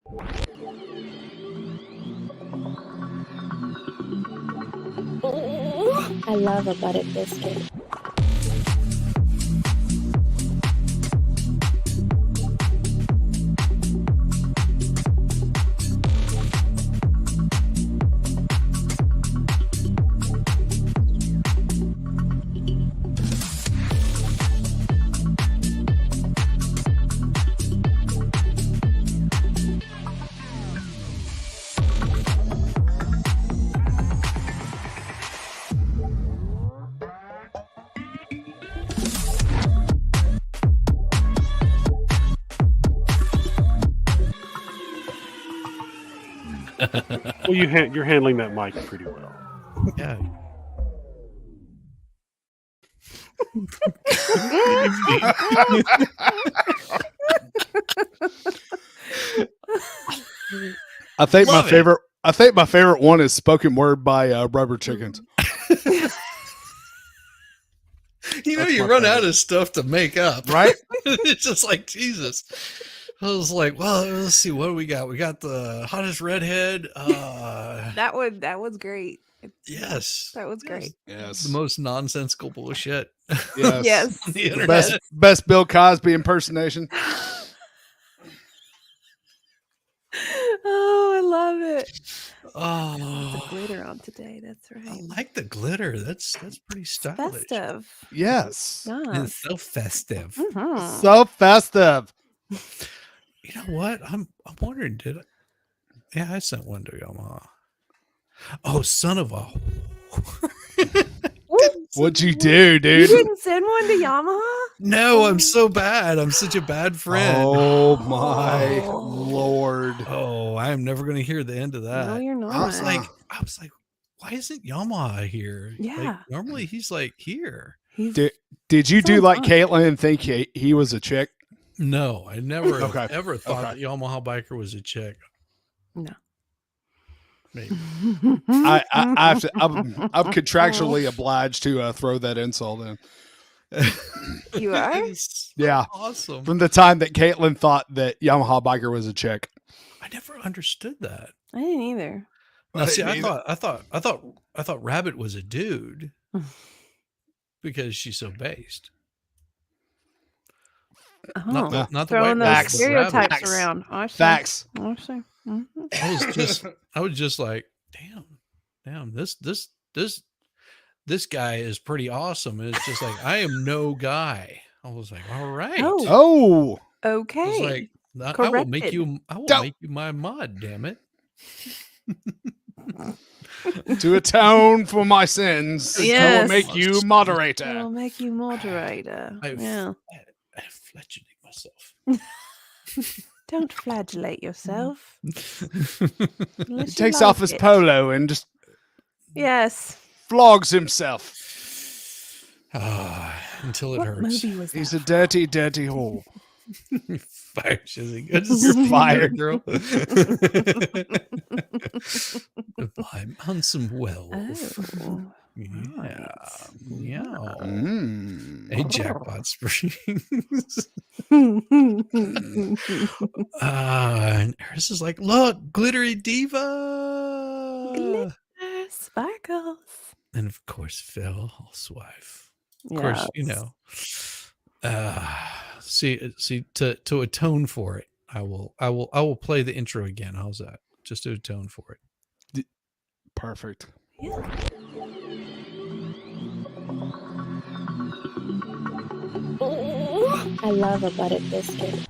I love a buttered biscuit. Well, you're handling that mic pretty well. Yeah. I think Love my favorite one is spoken word by Rubber Chickens. You know, That's you my run favorite. out of stuff to make up, Right? It's just like Jesus. I was like, well, let's see, what do we got? We got the hottest redhead. That was great. Yes, That was great. Yes. the most nonsensical bullshit. Yes. Yes. On the The internet. best Bill Cosby impersonation. Oh, I love it. The Oh, glitter on today. That's I right. like the glitter. That's pretty stylish. Festive. Yes. Yeah. It's so festive. Mhm. So festive. You know what? I'm wondering, did I? Yeah, I sent one to Yamaha. Oh, son of a. What'd you do, You dude? didn't send one to Yamaha? No, I'm so bad. I'm such a bad friend. Oh my Oh. Lord. Oh, I am never going to hear the end of that. No, you're not. I was like, why isn't Yamaha here? Yeah. Like, normally he's like here. He's Did you do Sounds like fun. Caitlin and think he was a chick? No, I never Okay. ever thought Okay. that Yamaha biker was a chick. no. Maybe. I'm contractually obliged to throw that insult in. You are? It's Yeah. awesome. From the time that Caitlin thought that Yamaha biker was a chick. I never understood that. I didn't either. Now, see, I Neither. thought Rabbit was a dude because she's so based. Oh, Not the throwing white those rabbit, but stereotypes rabbit. around. I see. Facts. I see. Mhm. I was just like, damn, this guy is pretty awesome. And it's just like, I am no guy. I was like, all right. Oh. Oh, I Okay. was like, I will make Corrected. you Don't. make you my mod, damn it. to atone for my sins, I Yes. will make you I'll moderator. make you moderator. Yeah. I flagellate myself. Don't flagellate yourself. He Unless you takes like off his it. polo and just Yes. flogs himself. Until it What hurts. movie was that? He's a dirty, dirty whore. Fire, Shizzy. Good to You're see you, fired. girl. I'm handsome Wells. Oh. Yeah. Yeah. Mm. Hey, Jackpot Springs. And Eris is like, look, glittery diva. Glitter sparkles. And of course, Phil, housewife. Of course, you know. See, to atone for it, I will play the intro again. How's that? Just to atone for it. Perfect. Yeah. I love a buttered biscuit.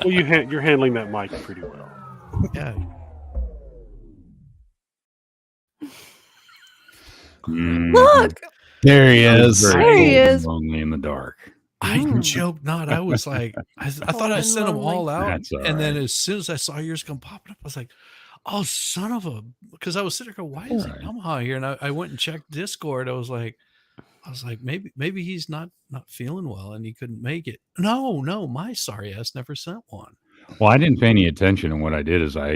Well, you're handling that mic pretty well. Yeah. Look, There he It was is. very There he cold and is. lonely in the dark. I Mm. joke not. I was like, I thought I and sent them lonely. all out. That's all And then right. as soon as I saw yours come popping up, I was like, oh, son of a, because I was sitting there going, why is Alright. Yamaha here? And I went and checked Discord. I was like, maybe he's not feeling well and he couldn't make it. No, my sorry ass never sent one. Well, I didn't pay any attention, and what I did is I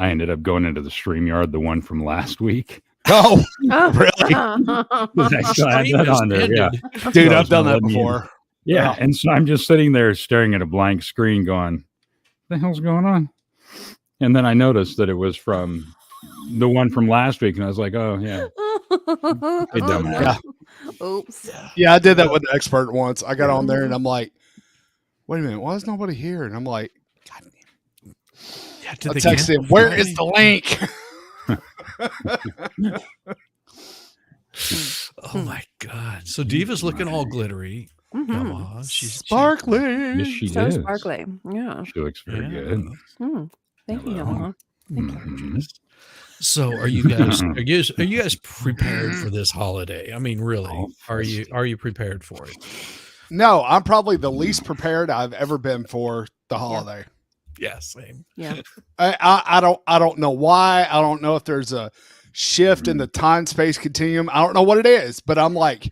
ended up going into the StreamYard, the one from last week. Oh, Oh. really? 'Cause I still had Stream that has on there. Yeah. ended. Dude, So I've done it's that not letting me in. before. Yeah. Wow. And so I'm just sitting there staring at a blank screen going, what the hell's going on? And then I noticed that it was from the one from last week. And I was like, oh, yeah. Hey, dumbass. Yeah. Oops. Yeah, I did that with the expert once. I got on there and I'm like, wait a minute, why is nobody here? And I'm like, God damn. Yeah, I did they text him, cancel where Friday? is the link? Oh my god! So Diva's looking all glittery. Mhm. Yamaha, she's Sparkly. Yes, she So is. sparkly. Yeah. She looks very Yeah. good. Mm. Thank you, Hello. Yamaha. Mhm. So are you guys are you guys prepared for this holiday? I mean, really, Oh, are you prepared for it? No, I'm probably the least prepared I've ever been for the holiday. Yeah, same. Yeah. I don't know why. I don't know if there's a shift in the time space continuum. I don't know what it is, but I'm like,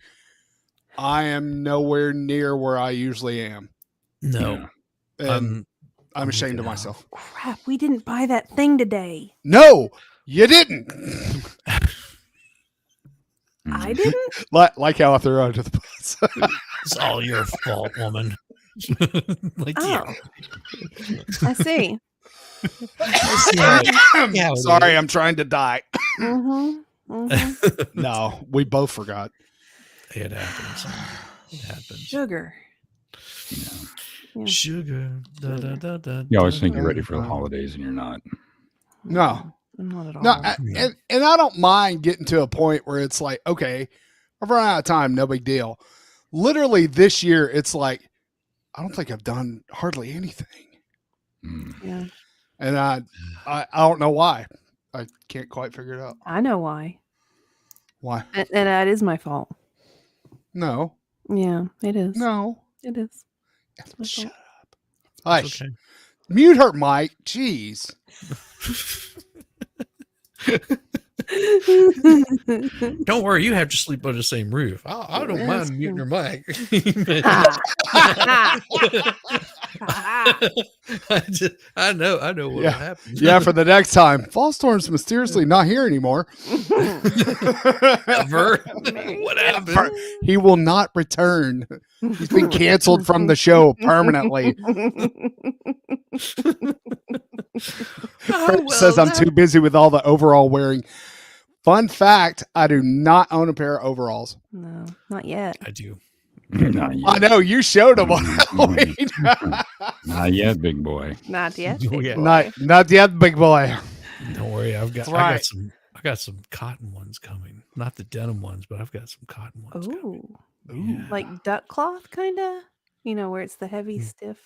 I am nowhere near where I usually am. No, And I'm ashamed of moving myself. Crap, we didn't buy that thing today. No, you didn't. I didn't? Like how I threw her under the bus. It's all your fault, woman. Like, Oh. I see. Yeah, Sorry, I'm trying to die. Mm-hmm. Mm-hmm. No, we both forgot. it happens. It happens. Sugar. Yeah. Sugar. Da, da, da, da, You always da, think da. you're ready for the holidays and you're not. No. Not at all. No, and I don't mind getting to a point where it's like, okay, I've run out of time, no big deal. Literally this year, it's like, I don't think I've done hardly anything. Mm. Yeah. And I don't know why. I can't quite figure it out. I know why. Why? And that is my fault. No. Yeah, it is. No. It is. my Shut fault. up. Hush. It's okay. Mute her, Mike. Jeez. Don't worry, you have to sleep under the same roof. I don't That's mind muting true. your mic. I know what Yeah. happened. Yeah, for the next time. Fallstorm's mysteriously not here anymore. Ever. Merry What Ever. happened? He will not return. He's been canceled from the show permanently. Oh, Says I'm that- too busy with all the overall wearing. Fun fact, I do not own a pair of overalls. No, not yet. I do. Not I yet. know you showed them on Halloween. Not yet, big boy. Not yet. Oh, big yeah. boy. not yet, big boy. Don't worry, I got right. some cotton ones coming. Not the denim ones, but I've got some cotton ones coming. Ooh. Yeah. Like duck cloth, kind of? You know, where it's the heavy, stiff.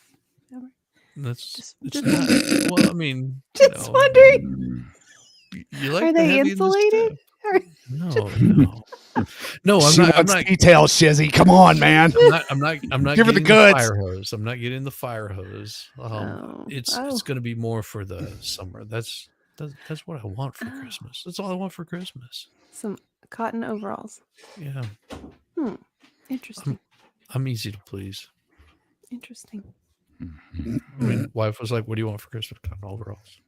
That's Just- it's just- not, well, I mean, Just wondering. Mm. you like Are the they heavy and the insulated? Or- No. No, I'm She not. I'm wants not. details, Shizzy. Come on, man. I'm not Give her the getting goods. fire hose. I'm not getting the fire hose. Oh. It's Oh. going to be more for the summer. That's what I want for Oh. Christmas. That's all I want for Christmas. Some cotton overalls. Yeah, Interesting. I'm easy to please. Interesting. Mhm. I mean, wife was like, "What do you want for Christmas?" Cotton overalls.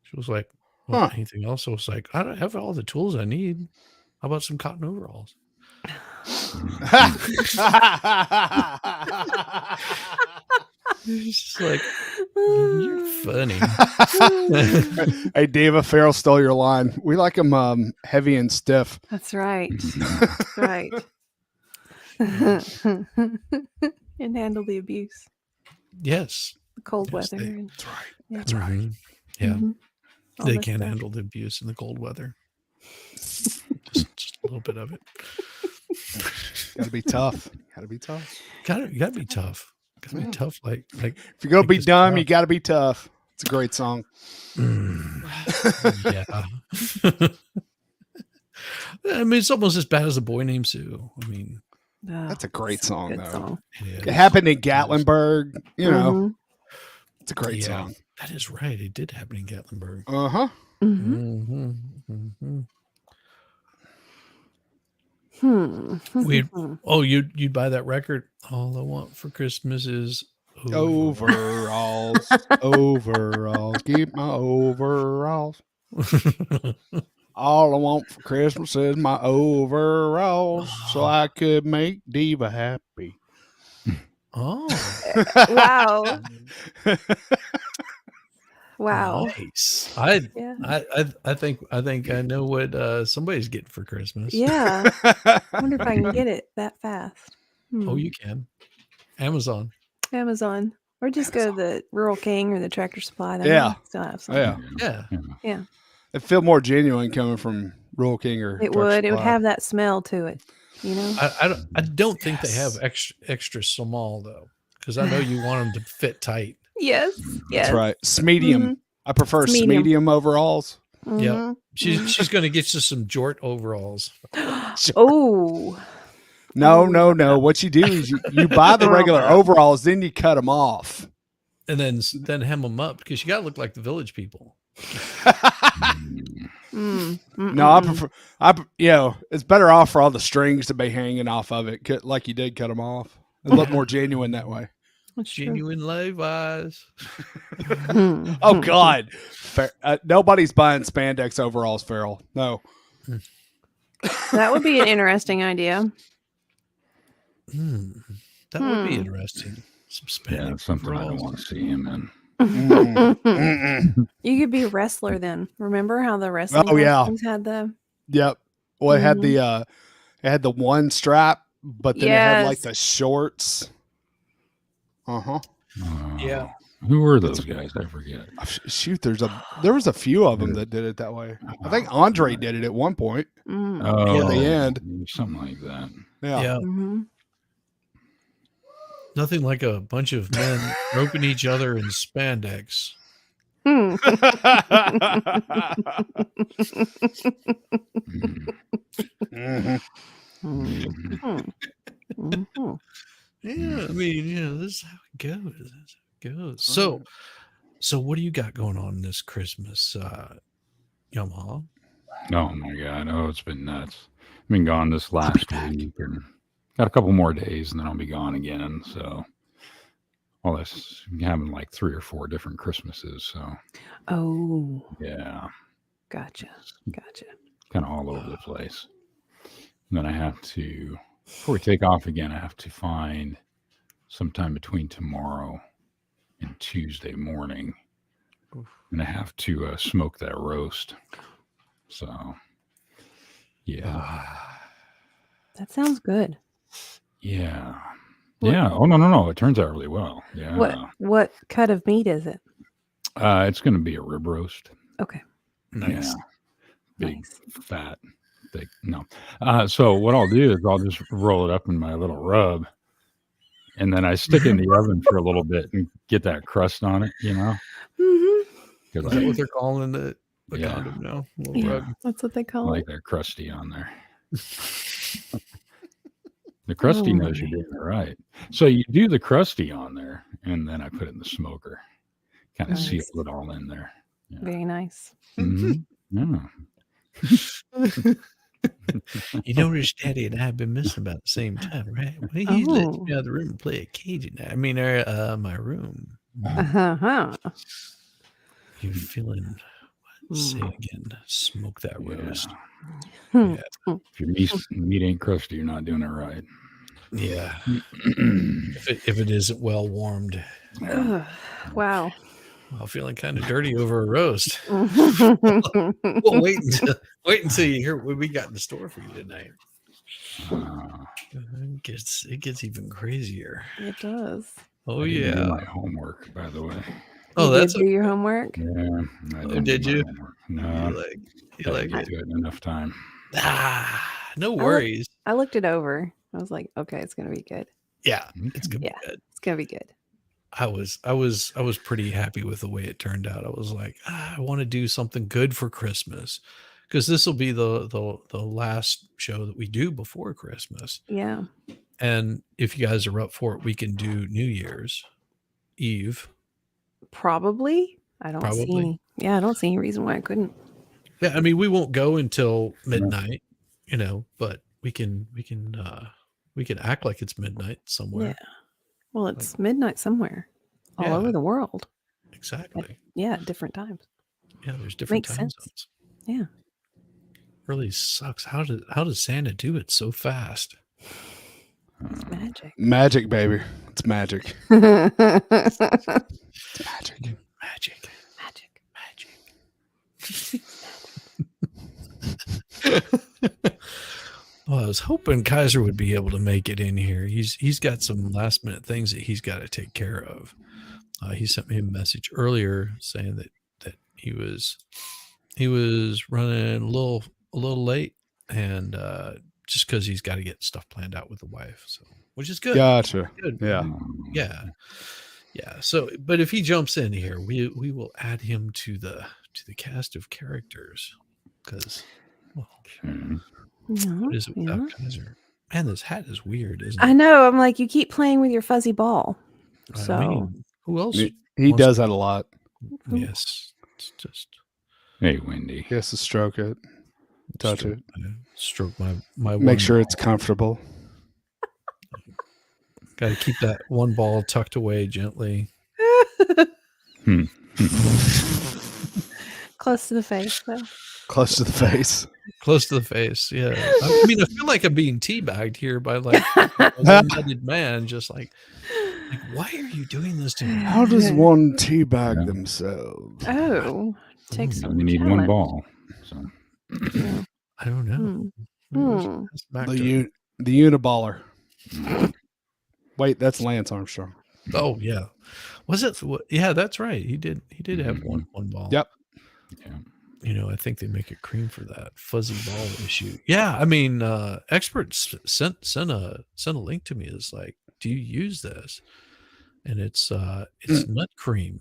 She was like, "Well, Huh. anything else?" I was like, "I don't have all the tools I need. How about some cotton overalls?" She's just like, "You're funny." Hey, Diva, Farrell stole your line. We like them heavy and stiff. That's right. That's right. And handle the abuse, Yes, the cold Yes, weather. they- and- That's right. yeah. That's right. Mhm. Yeah, Mhm. All they this can't stuff. handle the abuse in the cold weather. just a little bit of it. Gotta be tough. Gotta be tough. You gotta be tough. Gotta be Yeah. tough. Like If you're gonna Make be this dumb, tough. you gotta be tough. It's a great song. yeah. I mean, it's almost as bad as A Boy Named Sue. I mean, That's a great it's song, good though. song. it It is. happened in Gatlinburg. You know, Mhm. it's a great Yeah, song. that is right. It did happen in Gatlinburg. Uh huh. Mhm. Mm-hmm. Hmm. You'd buy that record. All I want for Christmas is Overalls, overalls, keep my overalls. All I want for Christmas is my overalls, so I could make Diva happy. Oh, Wow. Wow. nice. Yeah. I think I know what somebody's getting for Christmas. Yeah. I wonder if I can get it that fast. Oh, you can. Amazon. Amazon. Or just go to the Rural King or the Tractor Supply. They Yeah. might still have some. Yeah, Yeah. Yeah. it feel more genuine coming from Rural King or It Tractor would. It would Supply. have that smell to it. You know? I don't think they have Yes. extra small though, because I know you want them to fit tight. Yes. Yes. That's right. Medium. Mhm. I prefer Medium. medium overalls. Mhm. She's going to get you some Jort overalls. Oh. No, Oh, no. What you do is you buy the regular overalls, then you cut them off. And then hem them up because you got to look like the Village People. No, I prefer. It's better off for all the strings to be hanging off of it, like you did cut them off. It look more genuine that way. That's true. Genuine Levi's. Oh God, nobody's buying spandex overalls, Farrell. No. That would be an interesting idea. That would be interesting. Some Yeah, spandex that's something I don't overalls. want to see him in. You could be a wrestler then. Remember how the wrestling Oh, yeah. costumes had the Yep. Well, it had the one strap, but then it had like Yes. the shorts. Oh, Yeah. Who were those guys? I forget. Shoot, there was a few of them that did it that way. I think Andre did it at one point. Oh, Toward the end. something like that. Yeah. Mhm. Nothing like a bunch of men roping each other in spandex. Hmm. Mhm. Mhm. Mhm. Yeah, I mean, this is how it goes. That's how it goes. So what do you got going on this Christmas, Yamaha? Oh my God! Oh, it's been nuts. I've been gone this last week, and got a couple more days, and then I'll be gone again. So, all this having like 3 or 4 different Christmases. So, Oh, yeah, gotcha. Gotcha. kind of all over the place. And then I have to, before we take off again, I have to find sometime between tomorrow and Tuesday morning, and I have to smoke that roast. So, yeah. That sounds good. Yeah. What- Yeah. Oh no. It turns out really well. Yeah. What cut of meat is it? It's gonna be a rib roast. Okay. Nice. Yeah. Big, Nice. fat, thick. No. So what I'll do is I'll just roll it up in my little rub, and then I stick it in the oven for a little bit and get that crust on it. Mm-hmm. Is that what they're calling the Yeah. condom now? A little Yeah, rub. that's what they I call like it. that crusty on there. The crusty Oh, knows you're doing it right. So you do the crusty on there, and then I put it in the smoker. Kind of seal Nice. it all in there. Yeah. Very nice. Mhm. Yeah. You notice Daddy and I have been missing about the same time, right? Well, he lets Oh. me out of the room and play a Cajun. I mean, my room. Uh-huh. You're feeling, say it again, smoke that Yeah. roast. Hmm. Yeah. If your meat ain't crusty, you're not doing it right. Yeah. If it isn't well warmed. Ugh, wow. Well, feeling kind of dirty over a roast. Mhm. Well, wait until you hear what we got in the store for you tonight. Uh, It gets even crazier. It does. Oh I didn't do yeah. my homework, by the way. Oh, You that's did do your homework? Yeah. I Oh, didn't did do my you? homework. you No. like you I like didn't it. get to it in enough time. No look- worries. I looked it over. I was like, okay, it's gonna be good. Yeah, it's gonna Yeah. be good. It's gonna be good. I was pretty happy with the way it turned out. I was like, I want to do something good for Christmas because this will be the last show that we do before Christmas. Yeah. And if you guys are up for it, we can do New Year's Eve. Probably. I don't see Probably. any. Yeah, I don't see any reason why I couldn't. Yeah, I mean, we won't go until midnight, but we can act like it's midnight somewhere. Yeah. Well, it's midnight somewhere all Yeah. over the world. Exactly. Yeah, at different times. Yeah, there's different Makes time sense. zones. Yeah. Really sucks. How does Santa do it so fast? It's magic. Magic, baby. It's magic. Magic. It's magic. Magic. Well, I was hoping Kaiser would be able to make it in here. He's got some last minute things that he's got to take care of. He sent me a message earlier saying that he was running a little late, and just because he's got to get stuff planned out with the wife, so which is good. Gotcha. Good. Yeah. Yeah. So, but if he jumps in here, we will add him to the cast of characters because, well, what is it without Kaiser? Man, this hat is weird, isn't it? I know. I'm like, you keep playing with your fuzzy ball. So, I mean, who else? He does that a lot. Yes, it's just Hey, Wendy. He has to stroke it, touch it, stroke my make one sure ball. it's comfortable. Got to keep that one ball tucked away gently. close to the face, though. Close to the face. Close to the face, yeah. I mean, I feel like I'm being teabagged here by like a one-headed man, just like, why are you doing this to me? How does one teabag themselves? Oh, takes some You need one talent. ball. So Yeah. I don't know. Hmm. Back The to- the uniballer. Wait, that's Lance Armstrong. Oh yeah, was it? Yeah, that's right. He did have one ball. Yep. yeah. I think they make it cream for that fuzzy ball issue. Yeah, I mean, experts sent a link to me. It's like, do you use this? And it's nut cream.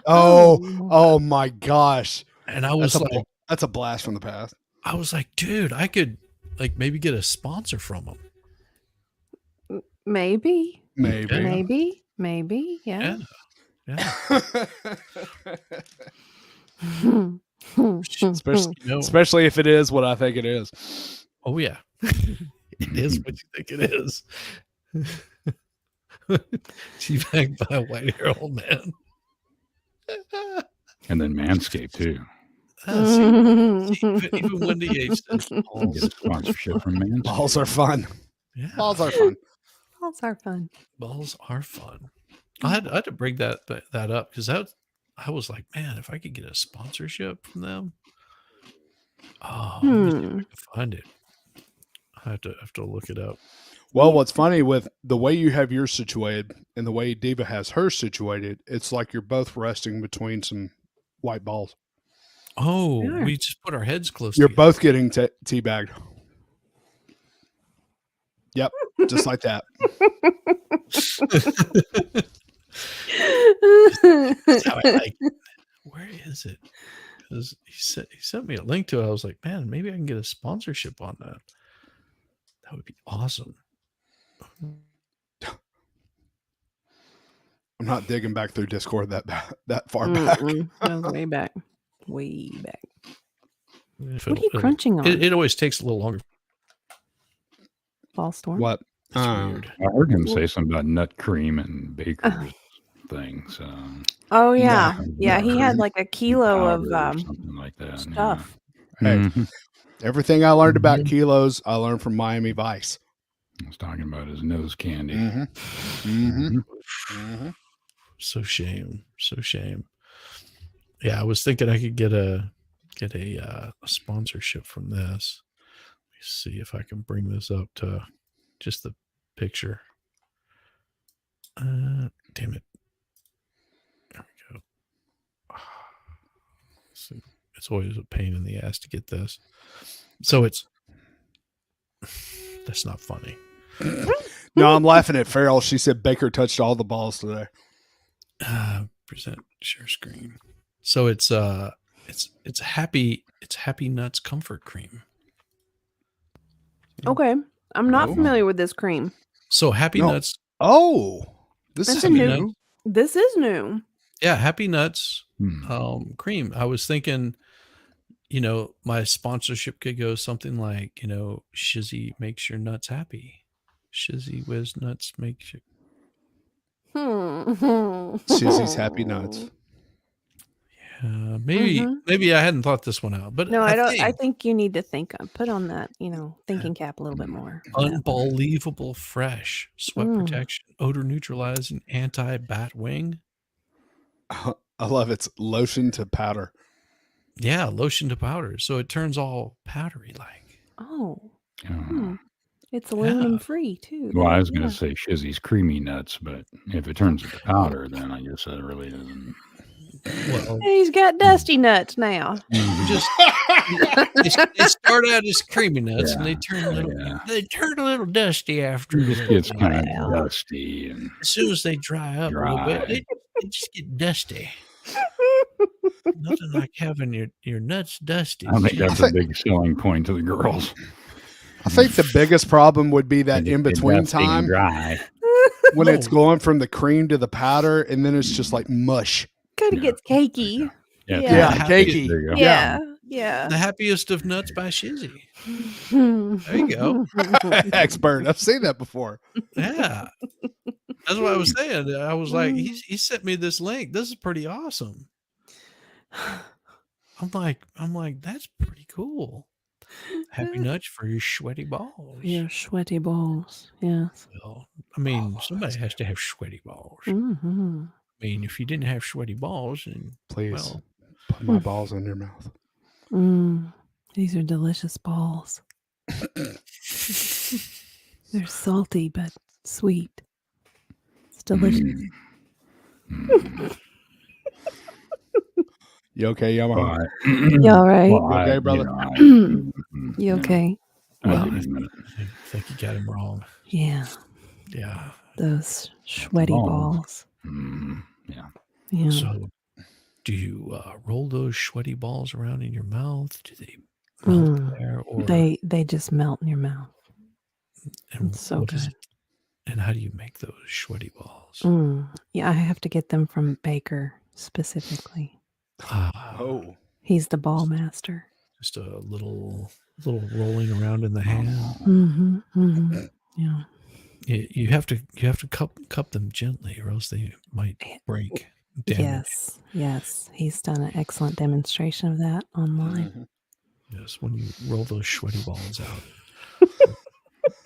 Oh my gosh. And I was That's a blast from the past. dude, I could like maybe get a sponsor from them. Maybe. Maybe. Maybe. Yeah. Yeah. especially, You know, especially if it is what I think it is. oh yeah, it is what you think it is. Teabagged by a white-haired old man. And then Manscaped, too. Even Wendy H says Get a balls. sponsorship from Manscaped. Balls are fun. Yeah, Balls are fun. Balls are fun. balls are fun. I had to bring that up because I was like, man, if I could get a sponsorship from them, let me see if I can find it. I have to look it up. Well, what's funny with the way you have yours situated and the way Diva has hers situated, it's like you're both resting between some white balls. Oh, Yeah. we just put our heads close. You're together. both getting teabagged. Yep, just like that. That's how I like it. Where is it? Because he sent me a link to it. I was like, man, maybe I can get a sponsorship on that. That would be awesome. I'm not digging back through Discord that far back. That was way back. Way back. If What are you it'll- crunching on? It always takes a little longer. Ball storm? What? It's weird. I heard him say something about nut cream and baker's thing. So Oh, yeah. No, Yeah, he had like a kilo of powder or something like that. stuff. Hey, Mhm. everything I learned about kilos, I learned from Miami Vice. I was talking about his nose candy. So shame. Yeah, I was thinking I could get a sponsorship from this. Let me see if I can bring this up to just the picture. Damn it. There we go. See, it's always a pain in the ass to get this. So that's not funny. No, I'm laughing at Farrell. She said Baker touched all the balls today. Present share screen. So it's it's happy nuts comfort cream. Okay. I'm not Oh. familiar with this cream. So happy No. nuts. Oh, this That's is a Happy new- Nuts. This is new. Yeah, happy nuts Hmm. cream. I was thinking, my sponsorship could go something like, Shizzy makes your nuts happy. Shizzywhiznut makes you. Susie's Happy Nuts. Maybe I hadn't thought this one out, but No, I don't. I think think you need to put on that, thinking cap a little bit more. on that one. unbelievable fresh sweat Mm. protection, odor neutralizing, anti bat wing. I love it's lotion to powder. Yeah, lotion to powder, so it turns all powdery like. Oh, Oh. it's aluminum free too. Well, I was going Yeah. to say Shizzy's creamy nuts, but if it turns into powder, then I guess that really doesn't. Well, He's got dusty nuts now. just they start out as creamy nuts, and they Yeah. turn a little dusty after. It just gets kind Wow. of dusty and As soon as they dry up a little bit, Dry. they just get dusty. Nothing like having your nuts dusty. I think that's a big selling point to the girls. I think the biggest problem would be that They get in between dusty and time dry. when No. it's going from the cream to the powder, and then it's just like mush. Kind of Yeah. gets cakey. Yeah, Yeah. Cakey. There you go. Yeah. Yeah. The happiest of nuts by Shizzy. There you go. Expert. I've seen that before. Yeah, that's what I was saying. I was like, he sent me this link. This is pretty awesome. I'm like, that's pretty cool. Happy nuts for your sweaty balls. Your sweaty balls. Yes. Well, I mean, somebody has to have sweaty balls. Mm-hmm. I mean, if you didn't have sweaty balls, and Please well, put my balls in your mouth. These are delicious balls. They're salty but sweet. It's delicious. You okay, Yamaha? But, You all right? well, Okay, brother? You okay? well, Well, I think you got him wrong. Yeah. Yeah. Those sweaty balls. yeah. Yeah. So, do you roll those sweaty balls around in your mouth? Do they melt there, or They just melt in your mouth. and it's so what is good. it? And how do you make those sweaty balls? Yeah, I have to get them from Baker specifically. Oh. He's the ball master. Just a little rolling around in the hand. Mm-hmm. Mm-hmm. Yeah. You have to cup them gently, or else they might break. Damage. Yes. He's done an excellent demonstration of that online. Yes, when you roll those sweaty balls out.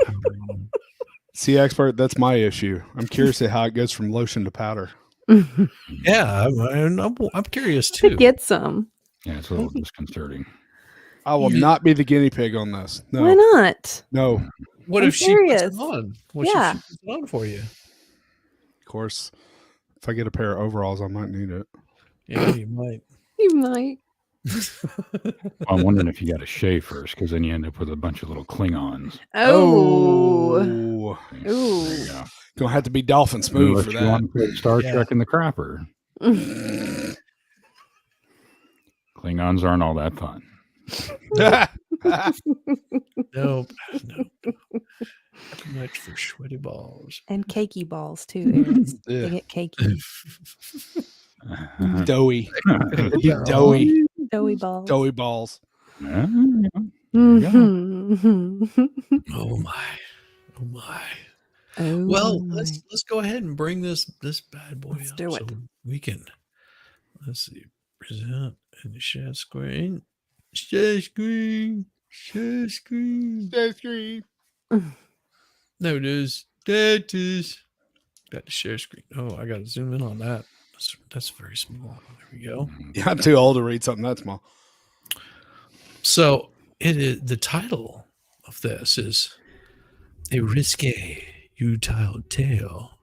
Powder on them. See, expert, that's my issue. I'm curious at how it goes from lotion to powder. Yeah, I'm curious too. Get some. Yeah, it's a little disconcerting. I will not be the guinea pig on this. No. Why not? No. What I'm if she puts serious. it on? What Yeah. if she puts it on for you? Of course, if I get a pair of overalls, I might need it. Yeah, you might. You might. I'm wondering if you got to shave first, because then you end up with a bunch of little Klingons. Oh. Oh. There you go. Gonna have to be dolphin smooth Unless for you that. want to put Star Yeah. Trek in the crapper. Klingons aren't all that fun. Nope. Too much for sweaty balls. And cakey balls too. Aries. They Yeah. get cakey. Doughy. Yeah. Doughy. Doughy balls. Doughy balls. Mhm. Oh my. Oh my. Oh Well, my. let's go ahead and bring this bad boy Let's up do so it. we can. Let's see. Present and share screen. Share screen. Share screen. Share screen. There it is. There it is. Got the share screen. Oh, I got to zoom in on that. That's very small. There we go. Yeah, I'm too old to read something that small. So it is, the title of this is A Risque Utile Tale.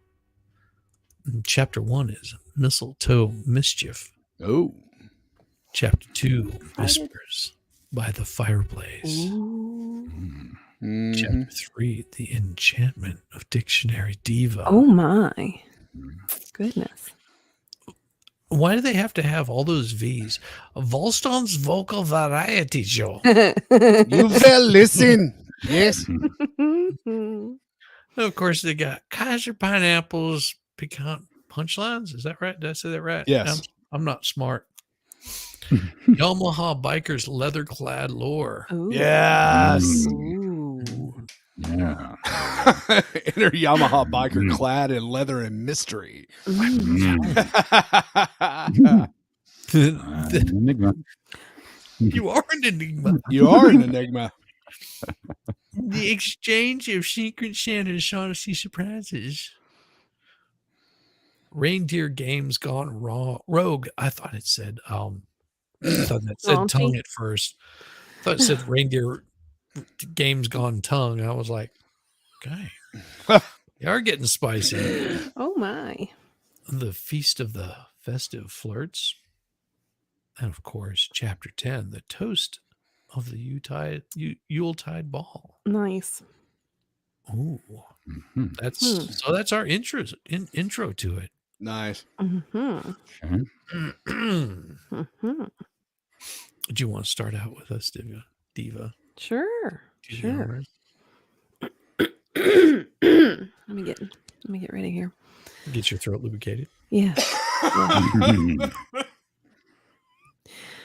And chapter 1 is Mistletoe Mischief. Oh. Chapter 2, Whispers by the Fireplace. Ooh. Mhm. Chapter 3, The Enchantment of Dictionary Diva. Oh my. Goodness. Why do they have to have all those V's? Volston's vocal variety show. You will listen. Yes. And of course, they got Kaiser Pineapple's pecan punchlines. Is that right? Did I say that right? Yes. I'm not smart. Yamaha Biker's leather-clad lore. Ooh. Yes. Ooh. Yeah. Enter Yamaha biker clad in leather and mystery. Enigma. You are an enigma. You are an enigma. The exchange of secret Santa's Shaughnessy surprises. Reindeer games gone rogue. I thought it said I thought that said Raunchy. tongue at first. I thought it said reindeer games gone tongue. I was like, okay. They are getting spicy. Oh my. The Feast of the Festive Flirts. And of course, chapter 10, the toast of the Yuletide Ball. Nice. Ooh. Mhm. That's our intro to it. Nice. Mm-hmm. Okay. Mm-hmm. Do you want to start out with us, Diva? Sure. Do you Sure. know? let me get ready here. Get your throat lubricated. Yeah. Yeah.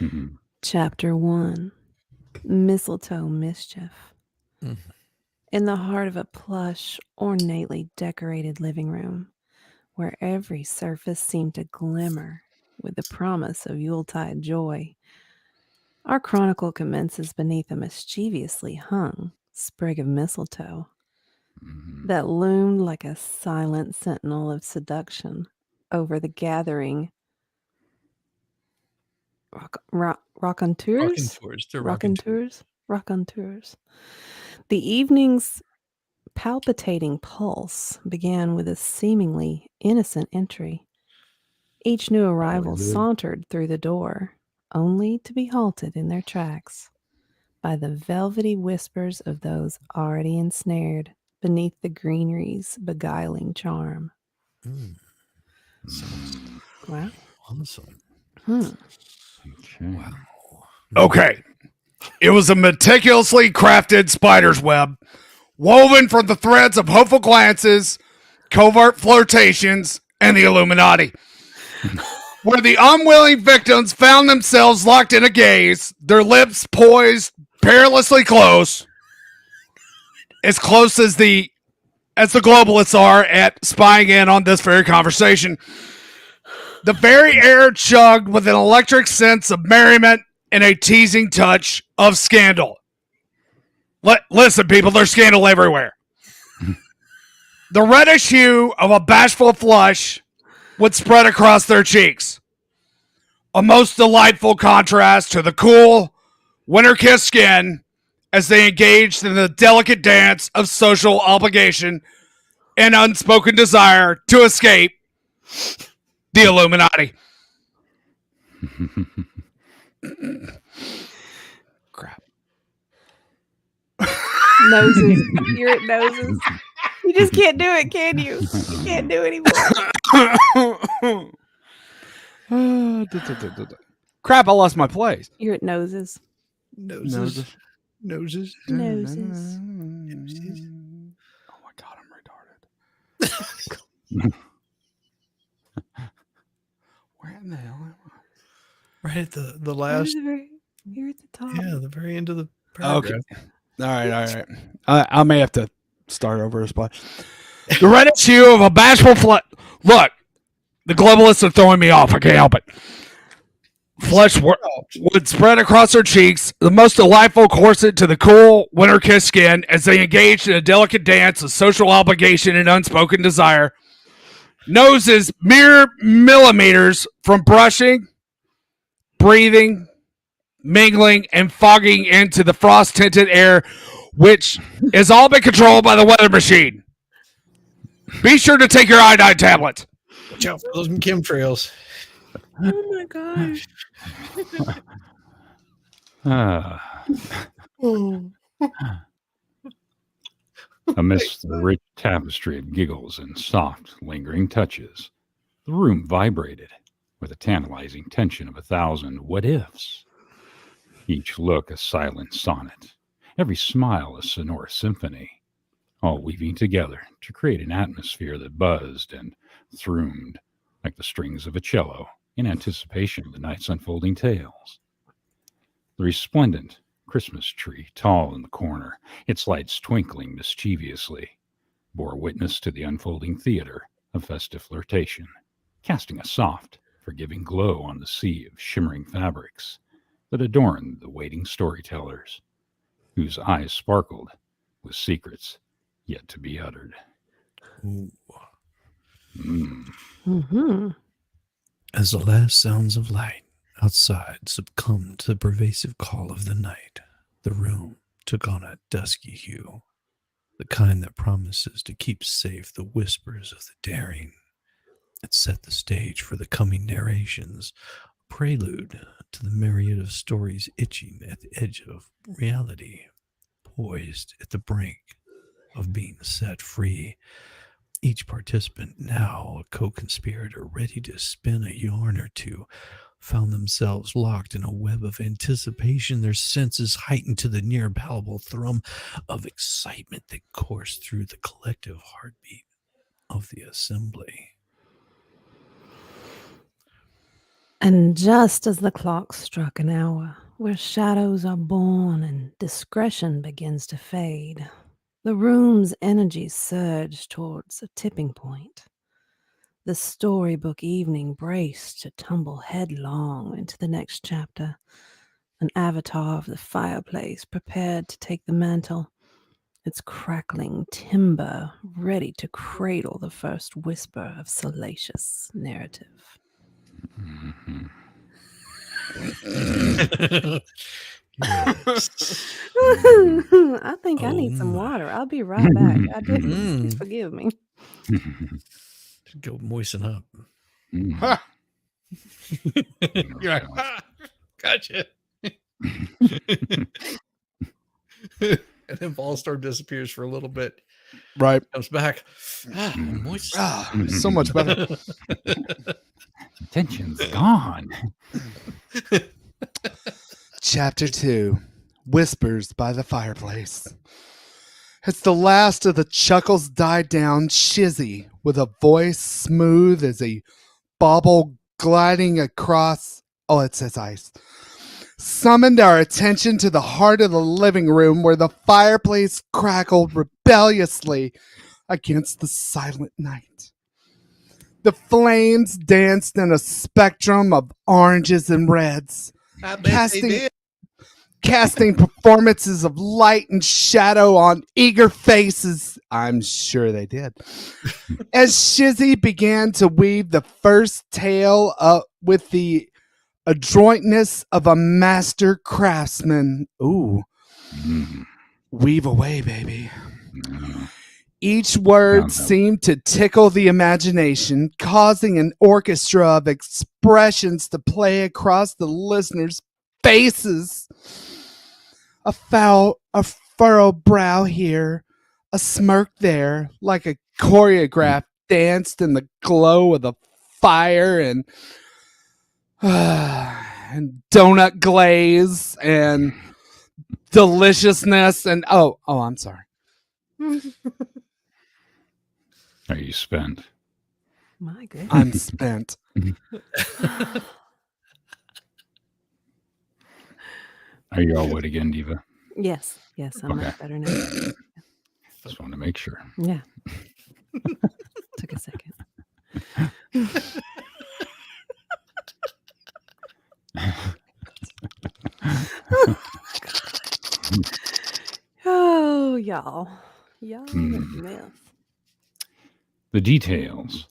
Mhm. Chapter 1. Mistletoe Mischief. Mhm. In the heart of a plush, ornately decorated living room, where every surface seemed to glimmer with the promise of Yuletide joy, our chronicle commences beneath a mischievously hung sprig of mistletoe Mhm. that loomed like a silent sentinel of seduction over the gathering raconteurs. They're rocking tours. Raconteurs. The evening's palpitating pulse began with a seemingly innocent entry. Each new arrival good. sauntered through the door, only to be halted in their tracks by the velvety whispers of those already ensnared beneath the greenery's beguiling charm. Sounds Wow. awesome. Okay. Wow. Okay. It was a meticulously crafted spider's web, woven from the threads of hopeful glances, covert flirtations, and the Illuminati, where the unwilling victims found themselves locked in a gaze, their lips poised perilously close as the globalists are at spying in on this very conversation. The very air chugged with an electric sense of merriment and a teasing touch of scandal. Listen, people, there's scandal everywhere. The reddish hue of a bashful flush would spread across their cheeks, a most delightful contrast to the cool, winter-kissed skin as they engaged in the delicate dance of social obligation and unspoken desire to escape the Illuminati. Crap. Noses. You're at noses. You just can't do it, can you? You can't do it anymore. Crap, I lost my place. You're at noses. Noses. Noses. Oh my God, I'm retarded. Where in the hell am I? Right at the last. You're at the top. Yeah, the very end of the Okay. paragraph. All right. I may have to start over a spot. The reddish hue of a bashful Look, the globalists are throwing me off. I can't help it. Flesh would spread across her cheeks, the most delightful corset to the cool, winter-kissed skin as they engaged in a delicate dance of social obligation and unspoken desire. Noses mere millimeters from brushing, breathing, mingling, and fogging into the frost-tinted air, which has all been controlled by the weather machine. Be sure to take your iodine tablets. Watch out for those chemtrails. Oh my gosh. Amidst the rich tapestry of giggles and soft, lingering touches, the room vibrated with a tantalizing tension of 1,000 what-ifs. Each look a silent sonnet, every smile a sonorous symphony, all weaving together to create an atmosphere that buzzed and thrummed like the strings of a cello in anticipation of the night's unfolding tales. The resplendent Christmas tree, tall in the corner, its lights twinkling mischievously, bore witness to the unfolding theater of festive flirtation, casting a soft, forgiving glow on the sea of shimmering fabrics that adorned the waiting storytellers, whose eyes sparkled with secrets yet to be uttered. Ooh. Mm-hmm. As the last sounds of light outside succumbed to the pervasive call of the night, the room took on a dusky hue, the kind that promises to keep safe the whispers of the daring. It set the stage for the coming narrations, a prelude to the myriad of stories itching at the edge of reality, poised at the brink of being set free. Each participant, now a co-conspirator ready to spin a yarn or two, found themselves locked in a web of anticipation, their senses heightened to the near palpable thrum of excitement that coursed through the collective heartbeat of the assembly. And just as the clock struck an hour, where shadows are born and discretion begins to fade, the room's energy surged towards a tipping point. The storybook evening braced to tumble headlong into the next chapter. An avatar of the fireplace prepared to take the mantle, its crackling timber ready to cradle the first whisper of salacious narrative. Yes. I think I need some my. water. I'll be right back. I did. Please forgive me. Go moisten up. Ha! You're like, Ah, gotcha. And then Ballstar disappears for a little bit, right. comes back. Moist. So much better. Tension's gone. Chapter 2, Whispers by the Fireplace. As the last of the chuckles died down, Shizzy, with a voice smooth as a bauble gliding across, it says ice, summoned our attention to the heart of the living room where the fireplace crackled rebelliously against the silent night. The flames danced in a spectrum of oranges and reds, casting performances of light and shadow on eager faces. I'm sure they did. As Shizzy began to weave the first tale with the adroitness of a master craftsman. Ooh. Weave away, baby. Each word seemed to tickle the imagination, causing an orchestra of expressions to play across the listeners' faces. A furrowed brow here, a smirk there, like a choreograph danced in the glow of the fire and donut glaze and deliciousness and I'm sorry. Are you spent? My goodness. I'm spent. Are you all wet again, Diva? Yes, I'm Okay. much better now. Just want to make sure. Yeah. Took a second. Oh, y'all. Y'all a mess. The details.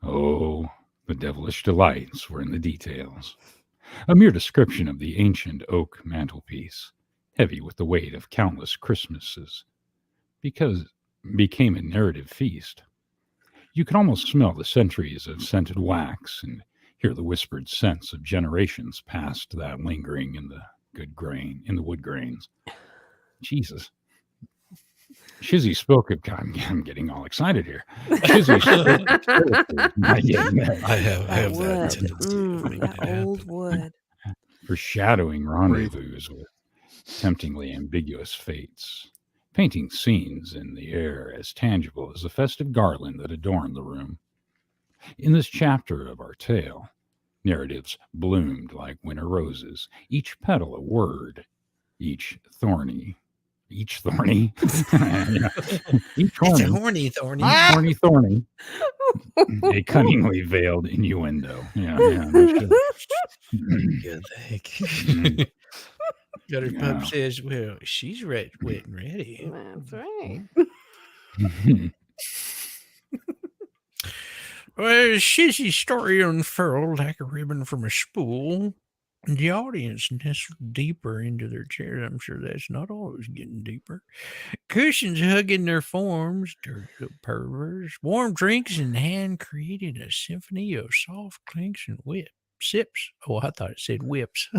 Oh, the devilish delights were in the details. A mere description of the ancient oak mantelpiece, heavy with the weight of countless Christmases, became a narrative feast. You could almost smell the centuries of scented wax and hear the whispered scents of generations past that lingering in the wood grains. Jesus. Shizzy spoke of. I'm getting all excited here. Shizzy spoke of characters not yet met, I have that wood. tendency to make That that old happen. wood. foreshadowing rendezvous with temptingly ambiguous fates, painting scenes in the air as tangible as the festive garland that adorned the room. In this chapter of our tale, narratives bloomed like winter roses, each petal a word, each thorny, each horny, thorny, a cunningly veiled innuendo. Good thing. Got her pup says, well, she's wet and ready. That's right. Well, Shizzy's story unfurled like a ribbon from a spool. And the audience nestled deeper into their chairs. I'm sure that's not always getting deeper. Cushions hugging their forms, dirty little perverts. Warm drinks in hand created a symphony of soft clinks and sips. Oh, I thought it said whips.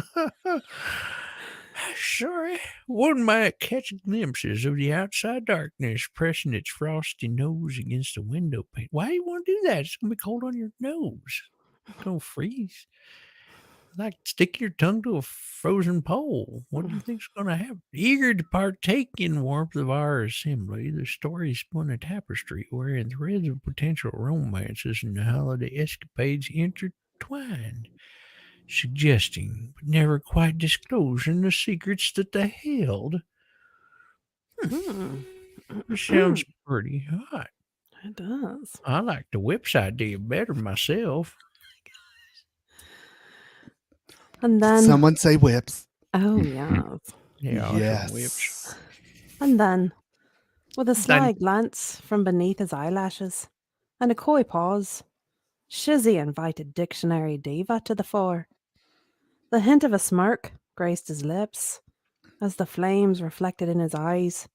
Sorry. One might catch glimpses of the outside darkness pressing its frosty nose against the window pane. Why do you want to do that? It's going to be cold on your nose. It's going to freeze. Like stick your tongue to a frozen pole. What do you think's going to happen? Eager to partake in warmth of our assembly, the story spun a tapestry wherein threads of potential romances and holiday escapades intertwined, suggesting but never quite disclosing the secrets that they held. It sounds pretty hot. It does. I like the whips idea better myself. And then Someone say whips. oh yeah. Yeah, I Yes. like whips. And then, with a sly glance from beneath his eyelashes and a coy pause, Shizzy invited Dictionary Diva to the fore. The hint of a smirk graced his lips as the flames reflected in his eyes,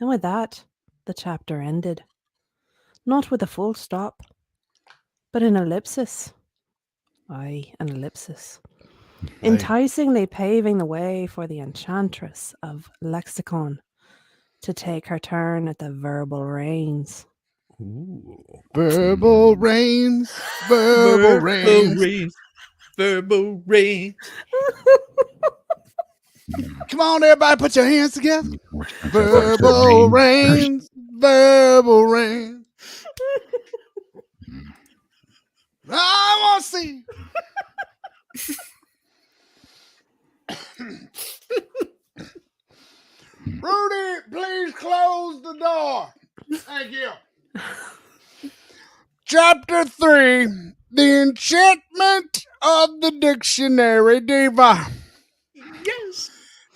and with that, the chapter ended. Not with a full stop, but an ellipsis. Aye, an ellipsis. Enticingly paving the way for the enchantress of lexicon to take her turn at the verbal reins. Ooh. Verbal rains. Verbal rains. Verbal rain. Come on, everybody, put your hands together. Verbal rains. Verbal rains. I want to see. Rudy, please close the door. Thank you. Chapter 3, The Enchantment of the Dictionary Diva. Yes.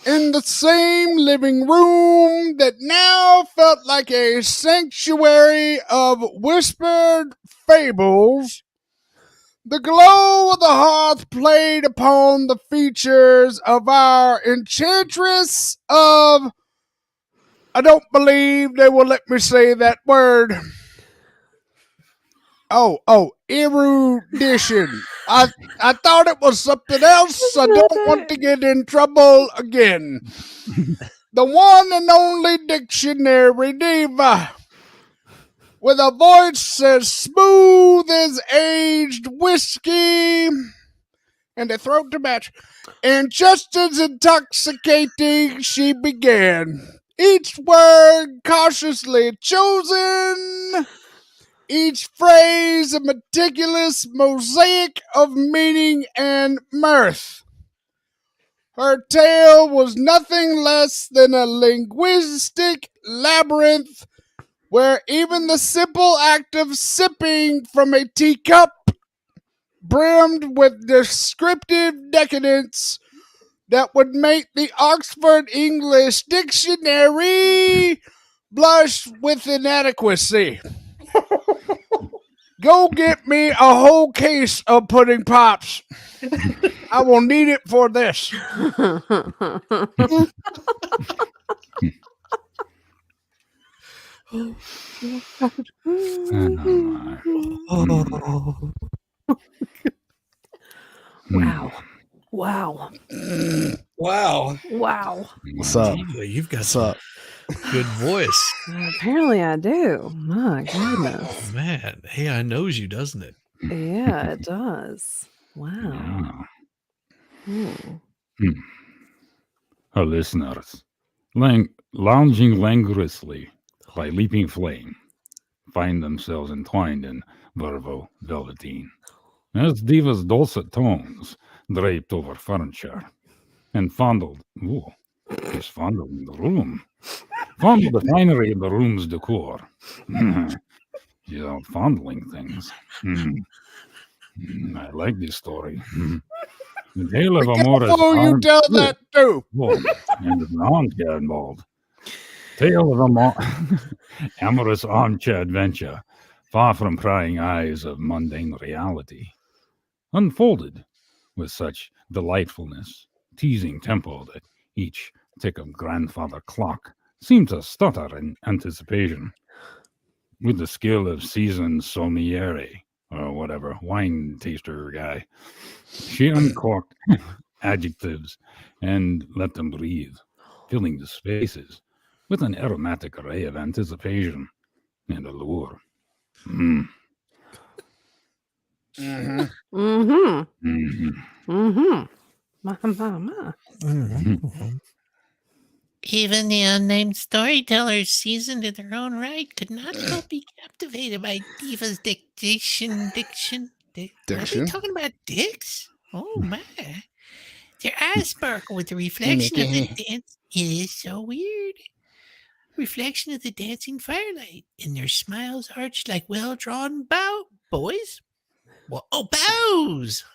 In the same living room that now felt like a sanctuary of whispered fables, the glow of the hearth played upon the features of our enchantress of... I don't believe they will let me say that word. Oh, erudition. I thought it was something else. I don't want to get in trouble again. The one and only Dictionary Diva, with a voice as smooth as aged whiskey and a throat to match, and just as intoxicating she began, each word cautiously chosen, each phrase a meticulous mosaic of meaning and mirth. Her tale was nothing less than a linguistic labyrinth where even the simple act of sipping from a teacup brimmed with descriptive decadence that would make the Oxford English Dictionary blush with inadequacy. Go get me a whole case of pudding pops. I will need it for this. Wow. Wow. Wow. Wow. What's up? Diva, you've got What's some up? Good voice. Apparently I do. My goodness. Man, AI knows you, doesn't it? Yeah, it does. Wow. Yeah. Hmm. Our listeners, lounging languorously by leaping flame, find themselves entwined in vervo velveteen, as Diva's dulcet tones draped over furniture, and fondled the room. Fondled the finery of the room's decor. She's out fondling things. I like this story. The tale of Amora's Who you tell that to? and an armchair involved. Tale of amorous armchair adventure, far from prying eyes of mundane reality, unfolded with such delightfulness, teasing tempo that each tick of grandfather clock seemed to stutter in anticipation. With the skill of seasoned sommelier, or whatever, wine taster guy, she uncorked adjectives and let them breathe, filling the spaces with an aromatic array of anticipation and allure. Mm-hmm. Mm-hmm. Even the unnamed storytellers, seasoned in their own right, could not but be captivated by Diva's diction. Are they talking about dicks? Oh my! Their eyes sparkle with the reflection of the dance. It is so weird. Reflection of the dancing firelight, and their smiles arched like well-drawn bows. Well, bows.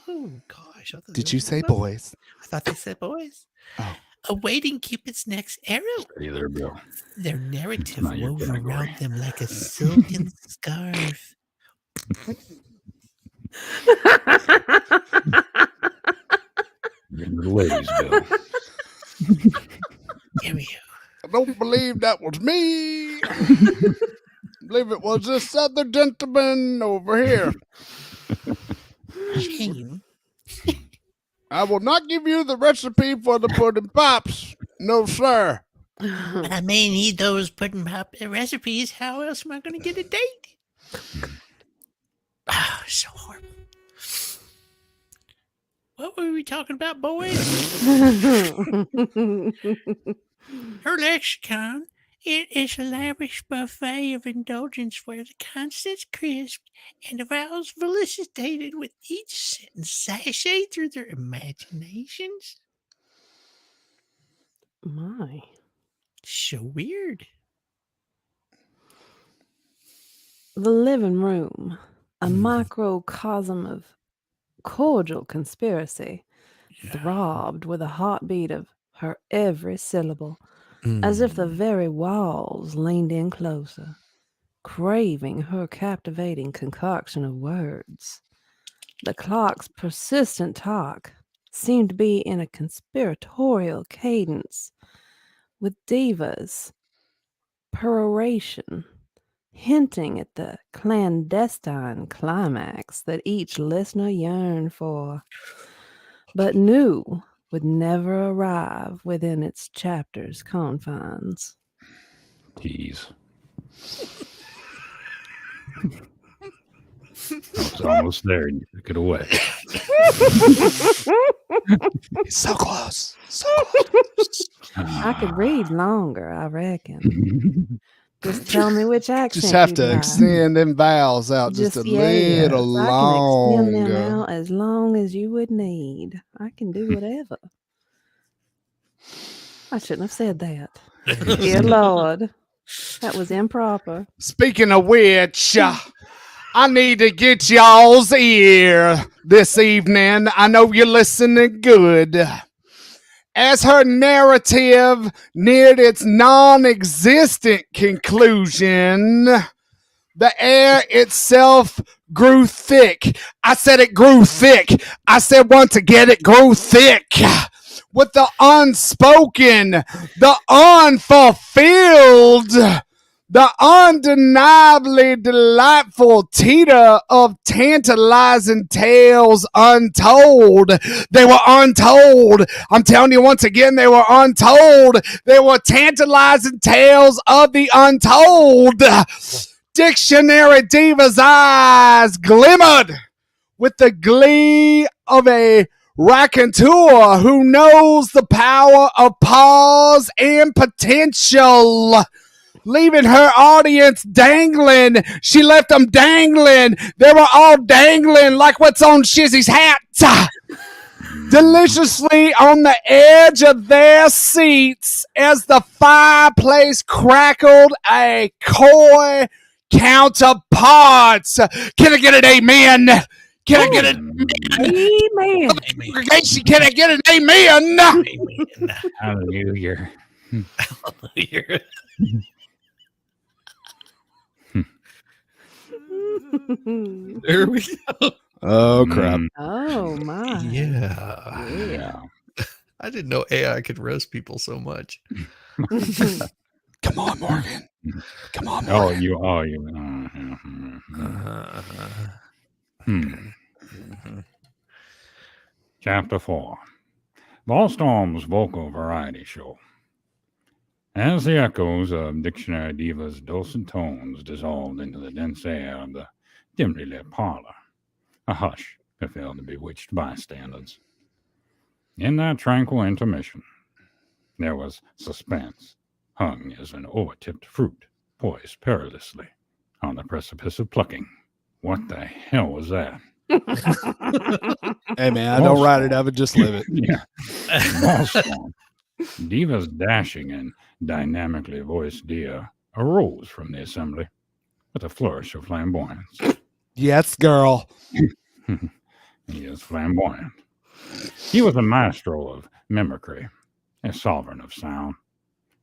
Oh gosh! Did you say boys? I thought they said boys. Oh. Awaiting Cupid's next arrow. Steady there, Bill. Their narrative not your woven category. around them like a silken scarf. Getting to the ladies, Bill. Here we go. I don't believe that was me. I believe it was this other gentleman over here. Shame. I will not give you the recipe for the pudding pops. No, sir. But I may need those pudding pop recipes. How else am I going to get a date? So horrible. What were we talking about, boys? Her lexicon. It is a lavish buffet of indulgence where the constants crisped and the vowels felicitated with each sentence sashay through their imaginations. My. So weird. The living room, a microcosm of cordial conspiracy, throbbed with a heartbeat of her every syllable, as if the very walls leaned in closer, craving her captivating concoction of words. The clock's persistent talk seemed to be in a conspiratorial cadence, with Diva's peroration hinting at the clandestine climax that each listener yearned for, but knew would never arrive within its chapter's confines. Tease. It's almost there. You took it away. It's so close. So I could read longer, I reckon. Just tell me which accent. Just have you'd to like. extend them vowels out just a little I can extend them longer. out as long as you would need. I can do whatever. I shouldn't have said that. Dear Lord. That was improper. Speaking of which, I need to get y'all's ear this evening. I know you're listening good. As her narrative neared its non-existent conclusion, the air itself grew thick. I said it grew thick. I said once again it grew thick. With the unspoken, the unfulfilled, The undeniably delightful teeter of tantalizing tales untold. They were untold. I'm telling you once again, they were untold. They were tantalizing tales of the untold. Dictionary Diva's eyes glimmered with the glee of a raconteur who knows the power of pause and potential. Leaving her audience dangling. She left them dangling. They were all dangling like what's on Shizzy's hat. Deliciously on the edge of their seats as the fireplace crackled a coy counterparts. Can I get an amen? Can I get an Amen. congregation? Can I get an amen? Hallelujah. Hallelujah. There we go. Oh, crap. Oh my. Yeah. Yeah. I didn't know AI could roast people so much. Come on, Morgan. Come on, Oh, Morgan. Chapter 4. Ballstorm's Vocal Variety Show. As the echoes of Dictionary Diva's dulcet tones dissolved into the dense air of the dimly lit parlor, a hush befell the bewitched bystanders. In that tranquil intermission, there was suspense, hung as an over-tipped fruit, poised perilously on the precipice of plucking. What the hell was that? Hey, man, I don't write it up and just live it. Yeah. Ballstorm, Diva's dashing and dynamically voiced deer, arose from the assembly with a flourish of flamboyance. Yes, girl. He is flamboyant. He was a maestro of mimicry, a sovereign of sound,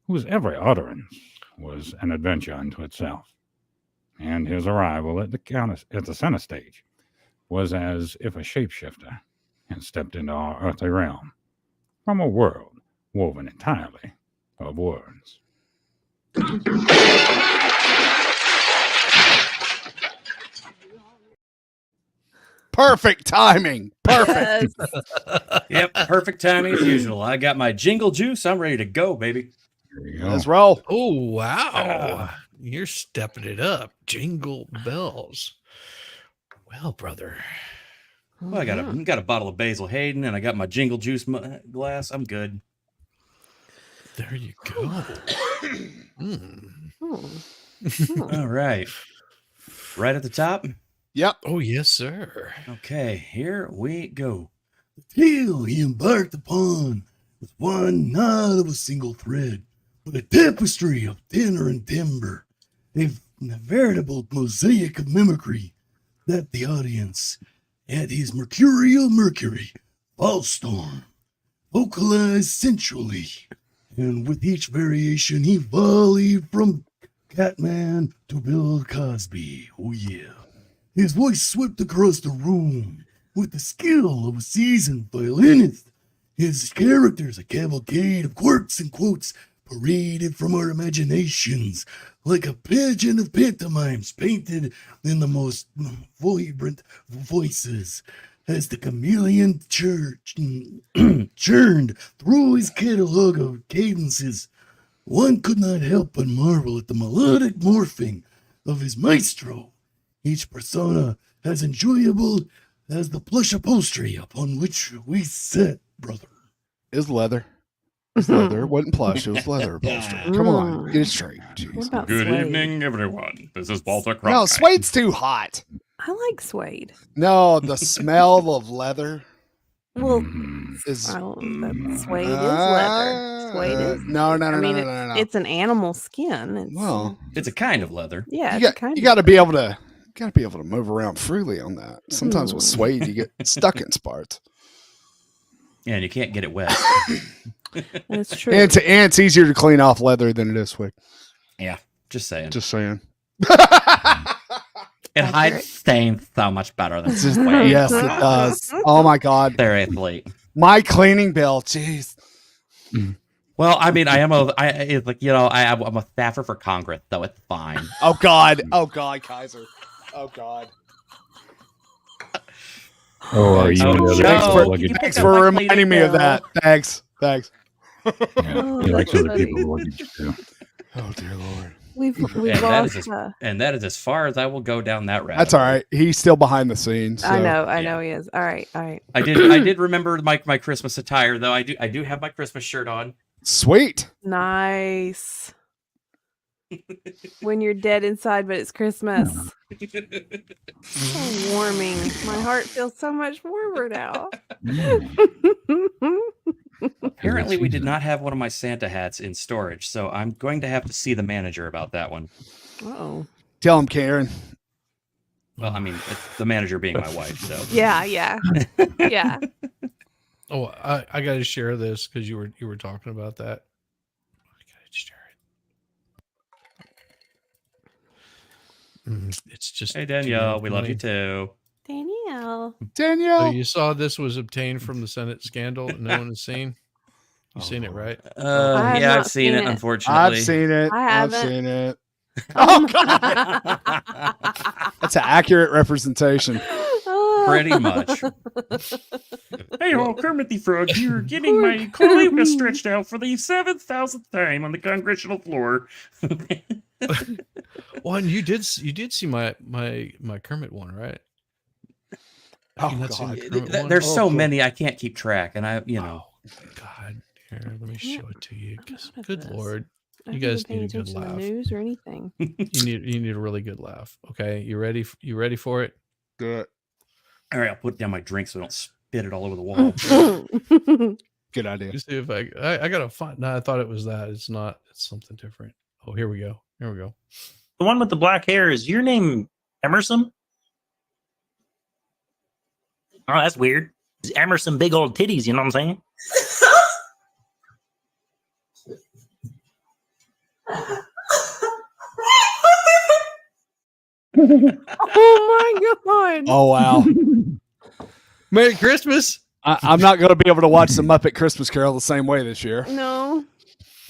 whose every utterance was an adventure unto itself. And his arrival at the center stage was as if a shapeshifter had stepped into our earthly realm from a world woven entirely of words. Perfect timing. Perfect. Yep, perfect timing as usual. I got my jingle juice. I'm ready to go, baby. Here you go. Let's roll. Oh, wow. You're stepping it up. Jingle bells. Well, brother. Well, I got a bottle of Basil Hayden, and I got my jingle juice glass. I'm good. There you go. All right. Right at the top. Yep. Oh, yes, sir. Okay, here we go. The tale he embarked upon was one not of a single thread, but a tapestry of tenor and timbre, a veritable mosaic of mimicry that the audience, at his mercurial Mercury, Ballstorm, vocalized sensually, and with each variation he volleyed from Catman to Bill Cosby. Oh yeah. His voice swept across the room with the skill of a seasoned violinist. His characters, a cavalcade of quirks and quotes, paraded from our imaginations like a pageant of pantomimes painted in the most vibrant voices as the chameleon churned through his catalog of cadences. One could not help but marvel at the melodic morphing of his maestro. Each persona as enjoyable as the plush upholstery upon which we sit, brother. It's leather. It's leather. It wasn't plush. It was leather upholstery. Come on. Get it straight. What Jeez. about Good suede? evening, everyone. This is Walter No, Cronkite. suede's too hot. I like suede. No, the smell of leather Well, is. I don't, that suede is leather. Suede is. No. I mean, it's an animal skin. It's, Well, It's a kind of leather. yeah, you it's a kind you of. got to be able to. Got to be able to move around freely on that. Sometimes with suede, you get stuck in spots. Yeah, and you can't get it wet. It's true. And it's easier to clean off leather than it is suede. Yeah, just saying. Just saying. It hides stains so much better than Just- suede. yes, it does. Oh my God. Seriously. My cleaning bill. Jeez. Well, I mean, I'm a staffer for Congress, so it's fine. Oh God, Kaiser. Oh God. Oh, are you? Thanks for reminding me of that. Thanks. Yeah, he likes other people's luggage too. Oh dear Lord. We've And that is as far as I will go down that rabbit. That's all right. He's still behind the scenes. So. I know he is. All right. I did remember my Christmas attire though. I do have my Christmas shirt on. Sweet. Nice. When you're dead inside, but it's Christmas. So warming. My heart feels so much warmer now. Apparently, we did not have one of my Santa hats in storage, so I'm going to have to see the manager about that one. Oh. Tell him, Karen. Well, I mean, it's the manager being my wife, so. Yeah. Oh, I got to share this because you were talking about that. I got to share it. It's just. Hey Danielle, we love you too. Danielle. So you saw this was obtained from the Senate scandal. No one has seen. You've seen it, right? Yeah, I've seen it. Unfortunately, I've seen it. I haven't. I've seen it. Oh God, that's an accurate representation. Pretty much. Hey, Kermit the Frog here, getting my cloaca stretched out for the 7,000th time on the congressional floor. Well, and you did see my Kermit one, right? Oh God, there's so many I can't keep track, and Oh God, here, let me show it to you. Good Lord, you guys need a good laugh. News or anything? You need a really good laugh. Okay, you ready? You ready for it? Do it. All right, I'll put down my drink so I don't spit it all over the wall. Good idea. You see if I gotta find. No, I thought it was that. It's not. It's something different. Oh, here we go. The one with the black hair, is your name Emerson? Oh, that's weird. It's Emerson big old titties, you know what I'm saying? Oh my God. Oh wow. Merry Christmas. I'm not going to be able to watch the Muppet Christmas Carol the same way this year. No.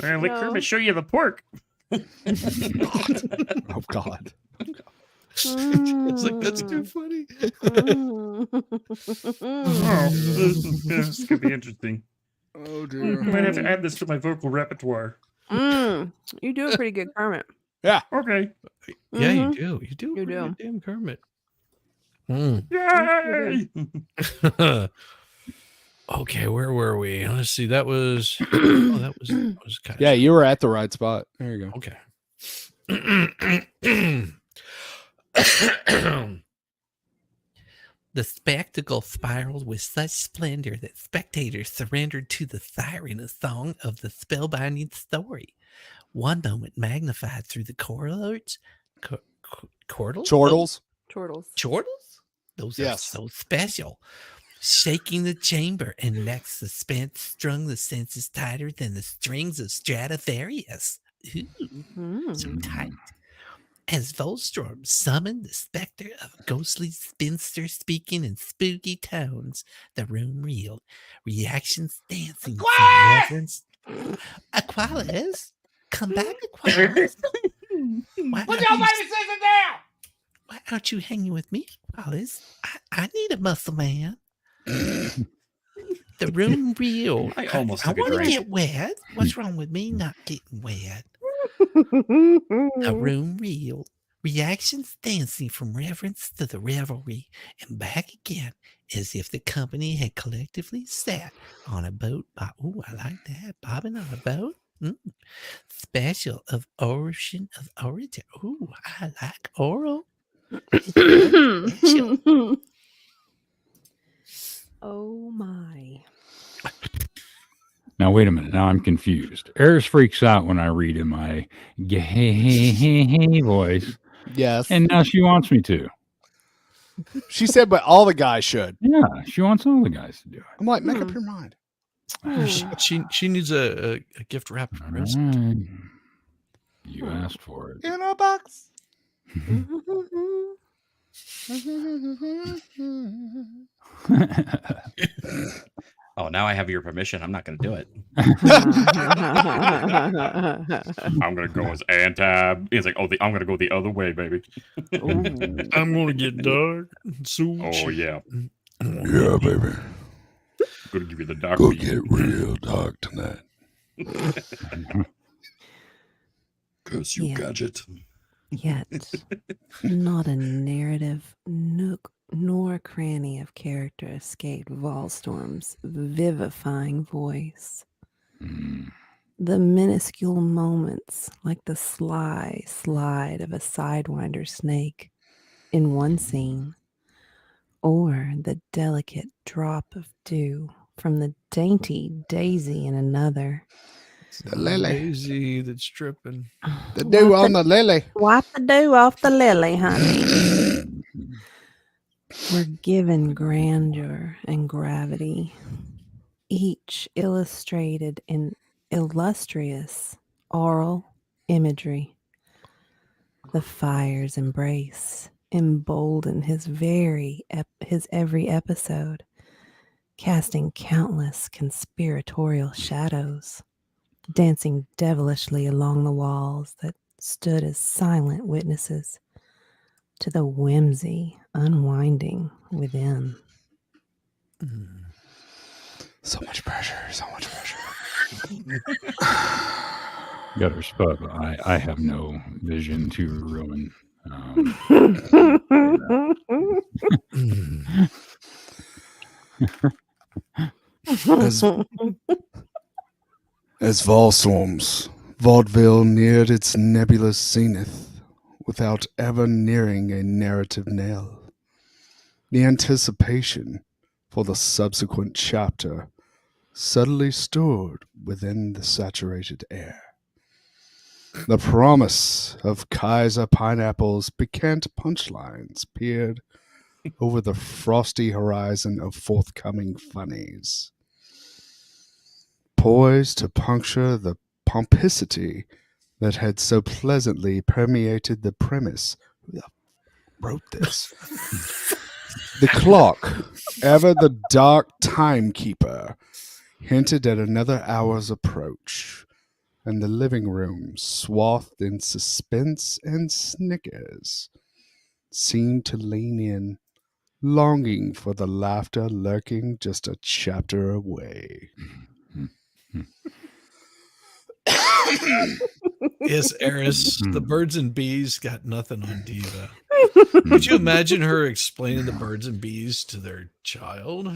Let Kermit show you the pork. Oh God. It's like that's too funny. This could be interesting. Oh dear. I might have to add this to my vocal repertoire. You do a pretty good Kermit. Yeah. Okay. Yeah, you do. You do. You do. Damn Kermit. Yay! Okay, where were we? Let's see. That was. That was kind of. Yeah, you were at the right spot. There you go. Okay. The spectacle spiraled with such splendor that spectators surrendered to the siren song of the spellbinding story. One moment magnified through the chortles. Chortles? Chortles? Those are Yes. so special. Shaking the chamber, and next suspense strung the senses tighter than the strings of Stradivarius. Ooh, so tight. As Volstrom summoned the specter of a ghostly spinster speaking in spooky tones, the room reeled, reactions dancing from reverence. Aquales? Come back, Aquales. Why Put your baby scissors down! Why aren't you hanging with me, Aquales? I need a muscle man. The room reeled. I almost I took a want to drink. get wet. What's wrong with me not getting wet? The room reeled. Reactions dancing from reverence to the revelry and back again, as if the company had collectively sat on a boat. Oh, I like that. Bobbing on a boat. Special of origin of origin. Oh, I like oral. Special. Oh my. Now, wait a minute. Now I'm confused. Eris freaks out when I read in my gay voice. Yes. And now she wants me to. She said, but all the guys should. Yeah, she wants all the guys to do it. I'm like, make up your mind. She needs a gift wrapped present. Right. You asked for it. In a box. Oh, now I have your permission. I'm not going to do it. I'm gonna go as anti. It's like, I'm gonna go the other way, baby. I'm gonna get dark. Oh yeah. Yeah, baby. I'm gonna give you the dark. Go beat. get real dark tonight. Curse you, Yeah. gadget. Yet, not a narrative nook nor cranny of character escaped Volstorm's vivifying voice. The minuscule moments, like the sly slide of a sidewinder snake in one scene, or the delicate drop of dew from the dainty daisy in another. The lily. Daisy that's dripping. The dew on the lily. Wipe the dew off the lily, honey. We're given grandeur and gravity, each illustrated in illustrious oral imagery. The fire's embrace embolden his every episode, casting countless conspiratorial shadows, dancing devilishly along the walls that stood as silent witnesses to the whimsy unwinding within. So much pressure. So much pressure. Got her spot. I have no vision to ruin. As Volstorm's vaudeville neared its nebulous zenith without ever nearing a narrative nail, the anticipation for the subsequent chapter subtly stored within the saturated air. The promise of Kaiser Pineapple's piquant punchlines peered over the frosty horizon of forthcoming funnies, poised to puncture the pomposity that had so pleasantly permeated the premise. Who the wrote this? The clock, ever the dark timekeeper, hinted at another hour's approach, and the living room, swathed in suspense and snickers, seemed to lean in, longing for the laughter lurking just a chapter away. Yes, Eris, the birds and bees got nothing on Diva. Could you imagine her explaining the birds and bees to their child?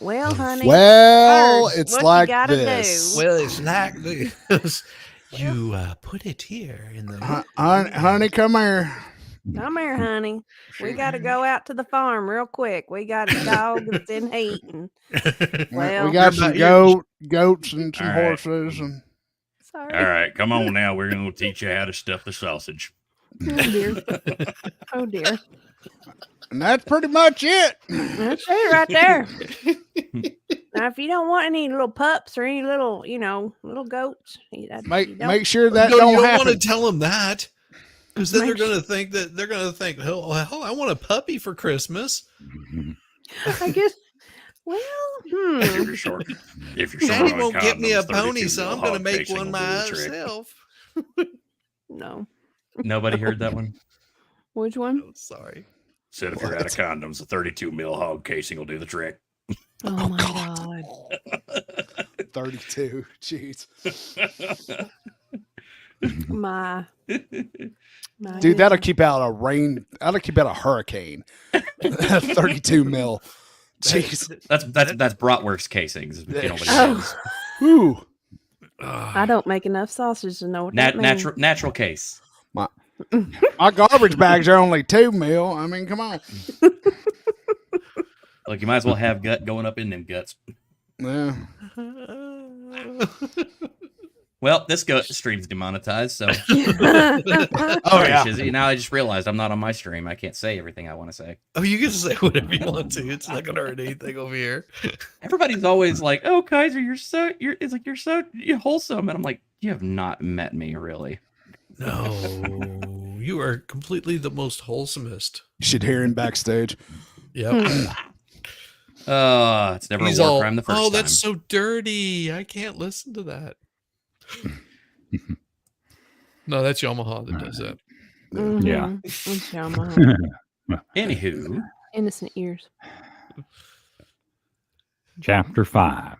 Well, honey. Well, first, it's what like you gotta this. do? Well, it's like this. You put it here in the. Honey, come here. Come here, honey. We got to go out to the farm real quick. We got a dog that's in heat. And, well, We got some goats and some All right. horses. And sorry. All right, come on now. We're gonna teach you how to stuff the sausage. Oh, dear. Oh, dear. And that's pretty much it. That's it right there. Now, if you don't want any little pups or any little, little goats, Make sure that You don't don't happen. want to tell them that. Because then Make they're going to think, oh, I want a puppy for Christmas. I guess. Well, If you're short, Daddy on won't get me a condoms, pony, 32 so mil I'm going to hog make casing one will do the trick. myself. No. Nobody heard that one? Which one? Oh, sorry. Said if you're out of condoms, the 32 mil hog casing will do the trick. Oh, my God. 32. Jeez. My Dude, that'll keep out a rain. That'll keep out a hurricane. 32 mil. Jeez. That's Bratwurst casings. If you know what it Oh. is. Ooh. I don't make enough sausage to know what that means. Natural case. My garbage bags are only 2 mil. I mean, come on. Like, you might as well have gut going up in them guts. Yeah. Well, this stream's demonetized, so. Oh, Sorry, yeah. Shizzy. Now I just realized I'm not on my stream. I can't say everything I want to say. Oh, you can say whatever you want to. It's not going to hurt anything over here. Everybody's always like, "Oh, Kaiser, you're so wholesome," and I'm like, "You have not met me, really." No, you are completely the most wholesomest. You should hear him backstage. Yep. It's never He's a war all, crime the first oh, time. that's so dirty. I can't listen to that. No, that's Yamaha that does that. Yeah. It's Yamaha. Anywho, Innocent ears. Chapter 5.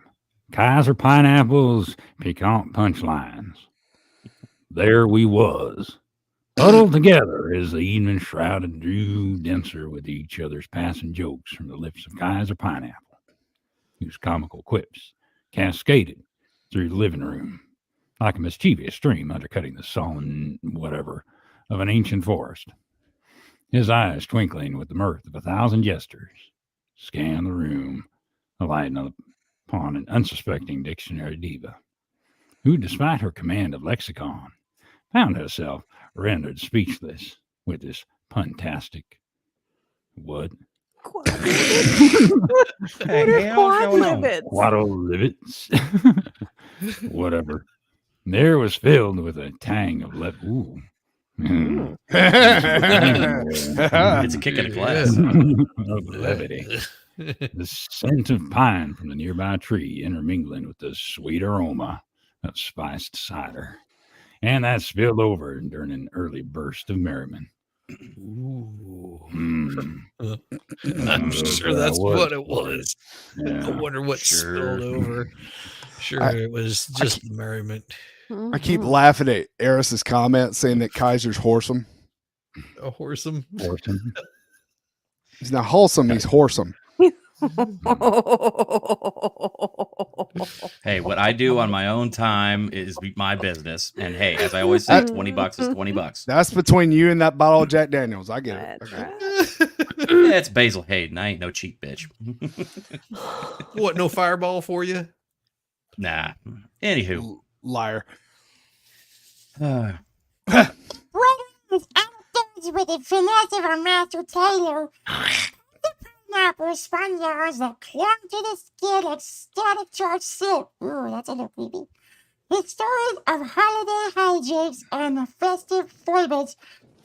Kaiser Pineapple's Piquant Punchlines. There we was, huddled together as the evening shrouded drew denser with each other's passing jokes from the lips of Kaiser Pineapple, whose comical quips cascaded through the living room like a mischievous stream undercutting the sullen whatever of an ancient forest. His eyes twinkling with the mirth of 1,000 jesters scanned the room, alighting upon an unsuspecting dictionary diva, who, despite her command of lexicon, found herself rendered speechless with this puntastic what? Quadlivets. Whatever. There was filled with a tang of it's a kick at a glass. Of levity. The scent of pine from the nearby tree intermingling with the sweet aroma of spiced cider. And that spilled over during an early burst of merriment. Ooh. I'm sure that's what it was. Yeah. I wonder what spilled over. Sure, it was just the merriment. I keep laughing at Eris's comment saying that Kaiser's wholesome. A wholesome. He's not wholesome, he's wholesome. Hey, what I do on my own time is my business. And hey, as I always say, $20 is $20. That's between you and that bottle of Jack Daniels. I get it. Yeah, it's Basil Hayden. I ain't no cheap bitch. What, no fireball for you? Nah. Anywho. Liar. With the finesse of our master tailor, the pineapple spongers that clung to the skin like static charged silk. Ooh, that's a little creepy. With stories of holiday hijinks and the festive foibles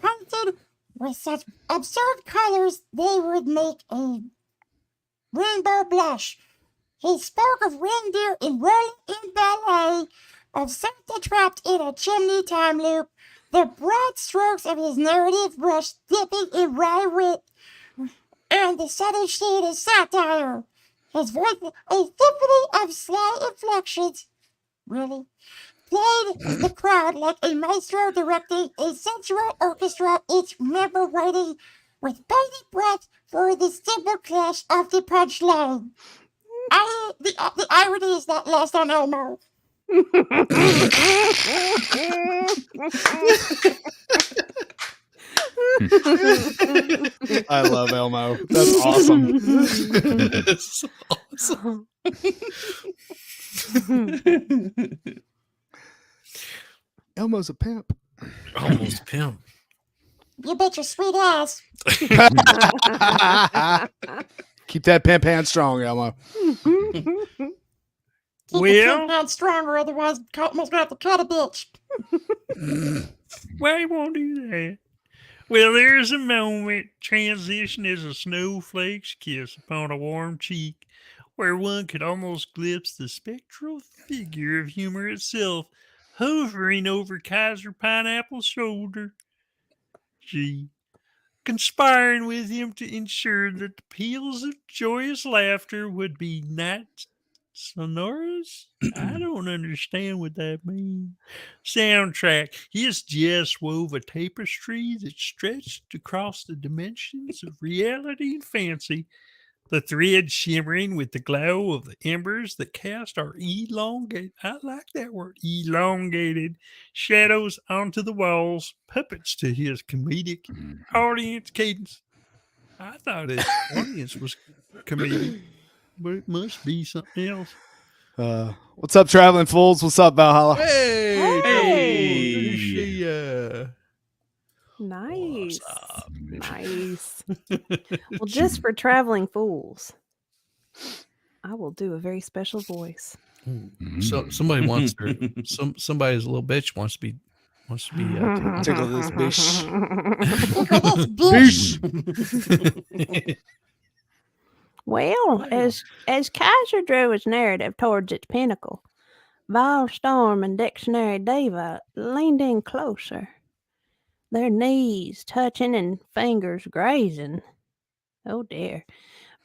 painted with such absurd colors they would make a rainbow blush. He spoke of reindeer enrolling in ballet, of Santa trapped in a chimney time loop, the broad strokes of his narrative brush dipping in wry wit, and the subtle shade of satire. His voice, a symphony of sly inflections, really, played the crowd like a maestro directing a sensual orchestra, each member waiting with bated breath for the simple clash of the punchline. The irony is not lost on Elmo. I love Elmo. That's awesome. That's awesome. Elmo's a pimp. Almost a pimp. You bet your sweet ass. Keep that pimp hand strong, Elmo. Keep the pimp hand stronger, otherwise Elmo's gonna have to cut a bitch. Why won't do that? Well, there's a moment, transition as a snowflake's kiss upon a warm cheek, where one could almost glimpse the spectral figure of humor itself hovering over Kaiser Pineapple's shoulder. Gee, conspiring with him to ensure that the peals of joyous laughter would be not sonorous? I don't understand what that means. Soundtrack. His jest wove a tapestry that stretched across the dimensions of reality and fancy, the thread shimmering with the glow of the embers that cast our elongated, I like that word, elongated shadows onto the walls, puppets to his comedic audience cadence. I thought his audience was comedic, but it must be something else. What's up, traveling fools? What's up, Valhalla? Hey! Nice. Nice. Well, just for traveling fools, I will do a very special voice. So somebody wants her. Somebody's little bitch wants to be tickle this bitch. Tickle this bitch. Well, as Kaiser drew his narrative towards its pinnacle, Storm and Dictionary Diva leaned in closer, their knees touching and fingers grazing. Oh dear.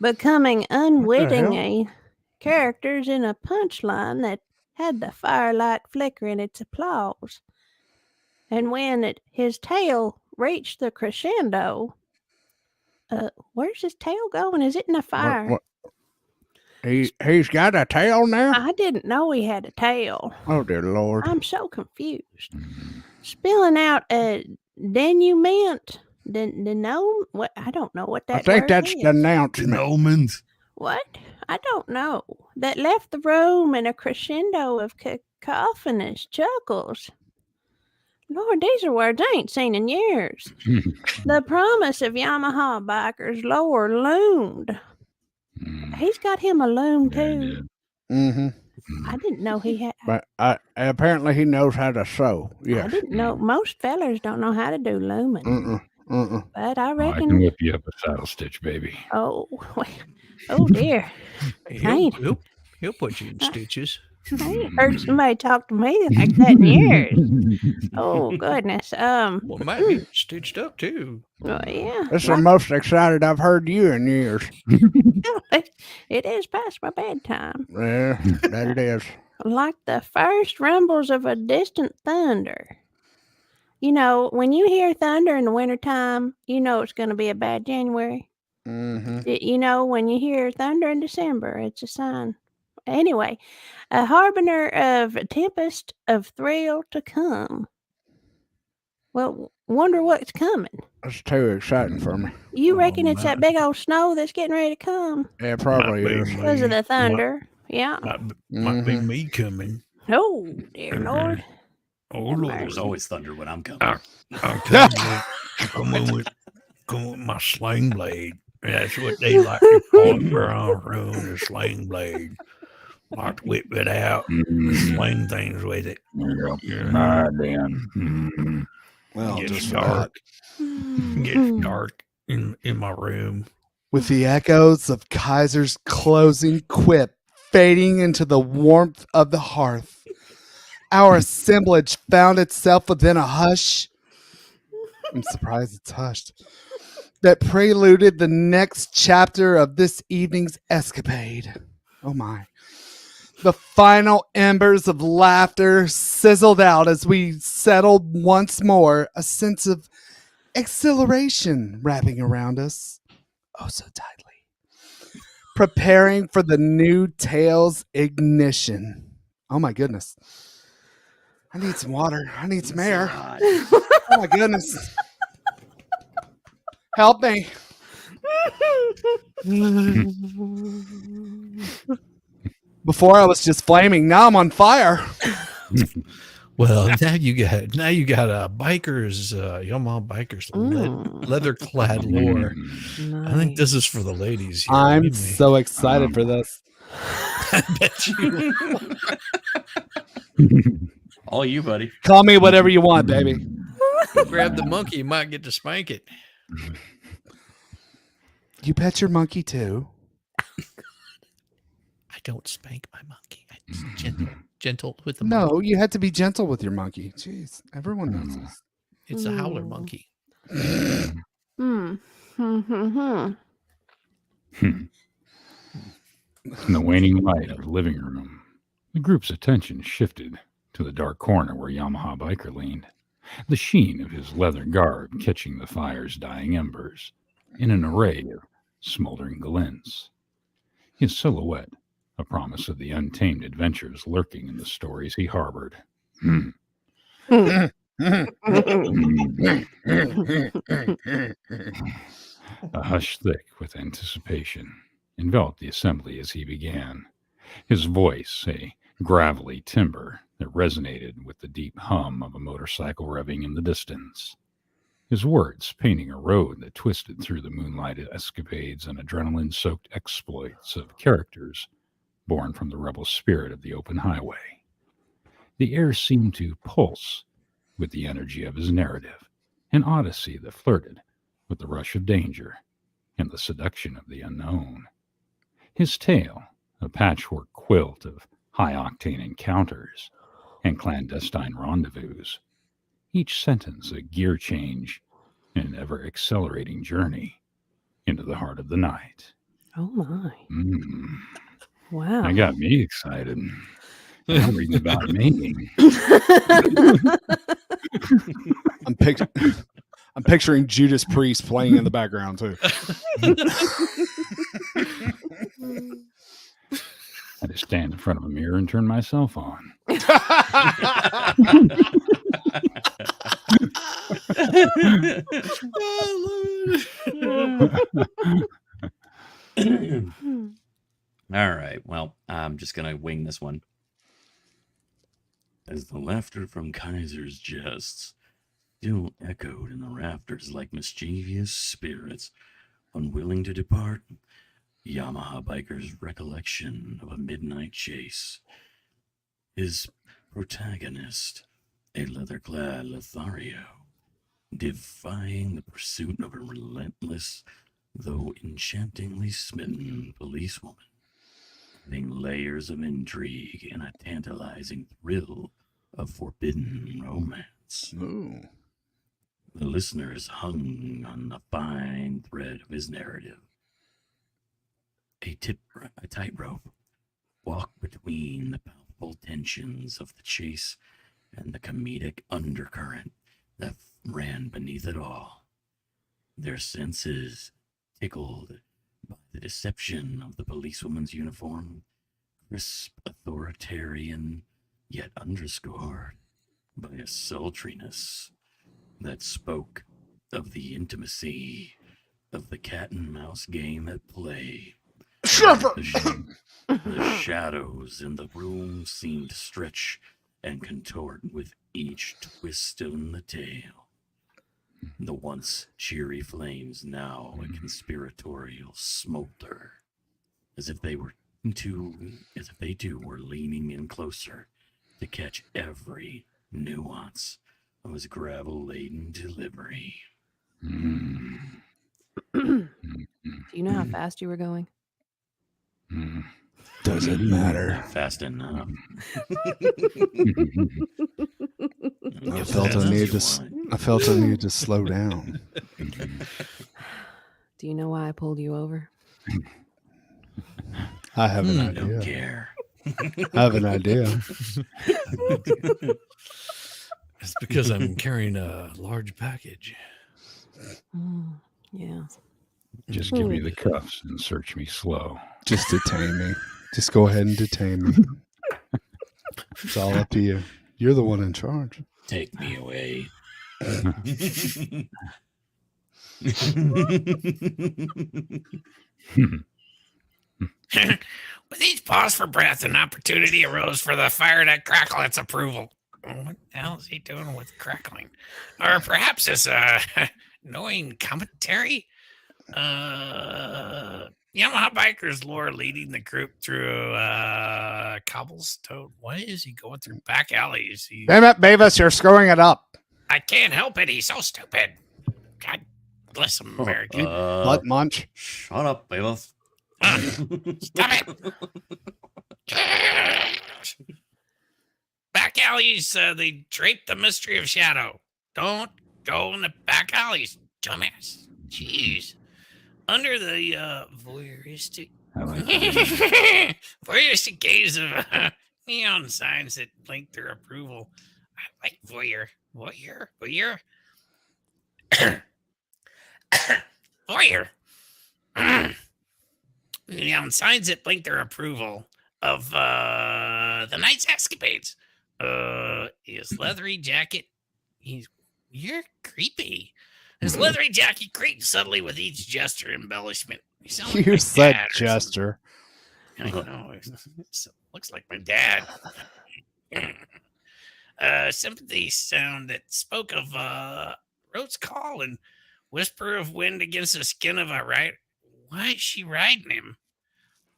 Becoming unwittingly characters in a punchline that had the firelight flickering its applause. And when his tale reached the crescendo, where's his tail going? Is it in the fire? He's got a tail now? I didn't know he had a tail. Oh, dear Lord. I'm so confused. Spilling out a denouement. What? I don't know what that I think word that's is. denouement. What? I don't know. That left the room in a crescendo of cacophonous chuckles. Lord, these are words I ain't seen in years. The promise of Yamaha Biker's lore loomed. He's got him a loom, too. Mm-hmm. I didn't know he had. But apparently he knows how to sew. Yes. I didn't know. Most fellers don't know how to do looming. But I I reckon. can whip you up a saddle stitch, baby. Oh, oh dear. He'll put you in stitches. I ain't heard somebody talk to me like that in years. Oh, goodness. Well, it might be stitched up, too. Oh, yeah. That's the most excited I've heard you in years. It is past my bedtime. Yeah, that it is. Like the first rumbles of a distant thunder. You know, when you hear thunder in the wintertime, you know it's going to be a bad January. Mm-hmm. You know, when you hear thunder in December, it's a sign. Anyway, a harbinger of a tempest of thrill to come. Well, wonder what's coming. That's too exciting for me. You reckon it's that big old snow that's getting ready to come? Yeah, probably is. Because of the thunder. Yeah. Might be me coming. Oh, dear Lord. Oh, Lord. There's always thunder when I'm coming. I'll come with my sling blade. That's what they like to call it around the sling blade. Like to whip it out and sling things with it. Well, Gets dark. Gets dark in my room. With the echoes of Kaiser's closing quip fading into the warmth of the hearth, our assemblage found itself within a hush. I'm surprised it's hushed. That preluded the next chapter of this evening's escapade. Oh my. The final embers of laughter sizzled out as we settled once more, a sense of exhilaration wrapping around us. Oh, so tightly. Preparing for the new tale's ignition. Oh my goodness. I need some water. I need some air. Oh my goodness. Help me. Before I was just flaming. Now I'm on fire. Well, now you got a biker's Yamaha biker's leather clad lore. Nice. I think this is for the ladies here. I'm so excited for this. I bet you. All you, buddy. Call me whatever you want, baby. Grab the monkey, you might get to spank it. You pet your monkey too. I don't spank my monkey. I'm gentle with the No, monkey. you had to be gentle with your monkey. Jeez, everyone knows this. It's a howler monkey. In the waning light of the living room, the group's attention shifted to the dark corner where Yamaha Biker leaned, the sheen of his leather garb catching the fire's dying embers in an array of smoldering glints. His silhouette, a promise of the untamed adventures lurking in the stories he harbored. A hush thick with anticipation enveloped the assembly as he began, his voice a gravelly timbre that resonated with the deep hum of a motorcycle revving in the distance, his words painting a road that twisted through the moonlighted escapades and adrenaline-soaked exploits of characters born from the rebel spirit of the open highway. The air seemed to pulse with the energy of his narrative, an odyssey that flirted with the rush of danger and the seduction of the unknown. His tale, a patchwork quilt of high-octane encounters and clandestine rendezvous. Each sentence a gear change in an ever-accelerating journey into the heart of the night. Oh, my. That Wow. got me excited. I'm reading about me. I'm picturing Judas Priest playing in the background too. I just stand in front of a mirror and turn myself on. All right. Well, I'm just going to wing this one. As the laughter from Kaiser's jests still echoed in the rafters like mischievous spirits, unwilling to depart, Yamaha Biker's recollection of a midnight chase. His protagonist, a leather-clad Lothario, defying the pursuit of a relentless, though enchantingly smitten policewoman, adding layers of intrigue and a tantalizing thrill of forbidden romance. Ooh. The listeners hung on the fine thread of his narrative. A tightrope walked between the palpable tensions of the chase and the comedic undercurrent that ran beneath it all. Their senses tickled by the deception of the policewoman's uniform, crisp, authoritarian, yet underscored by a sultriness that spoke of the intimacy of the cat and mouse game at play. The shadows in the room seemed to stretch and contort with each twist in the tale. The once cheery flames now a conspiratorial smolder, as if they too were leaning in closer to catch every nuance of his gravel-laden delivery. Do you know how fast you were going? Doesn't matter. Fast enough. I felt a need to slow down. Do you know why I pulled you over? I have an I idea. don't care. I have an idea. It's because I'm carrying a large package. Yeah. Just give me the cuffs and search me slow. Just detain me. Just go ahead and detain me. It's all up to you. You're the one in charge. Take me away. With each pause for breath, an opportunity arose for the fire to crackle its approval. What the hell is he doing with crackling? Or perhaps it's annoying commentary? Yamaha Biker's lore leading the group through cobblestone. What is he going through? Back alleys. Damn it, Beavis, you're screwing it up. I can't help it. He's so stupid. God bless America. Butt munch. Shut up, Beavis. Stop it. Back alleys, they drape the mystery of shadow. Don't go in the back alleys, dumbass. Jeez. Under the voyeuristic voyeuristic gaze of neon signs that blink their approval. I like voyeur. Neon signs that blink their approval of the night's escapades. His leathery jacket. You're creepy. His leathery jacket creaked subtly with each gesture embellishment. You said gesture. I know. It looks like my dad. Sympathy sound that spoke of Rote's call and whisper of wind against the skin of a rider. Why is she riding him?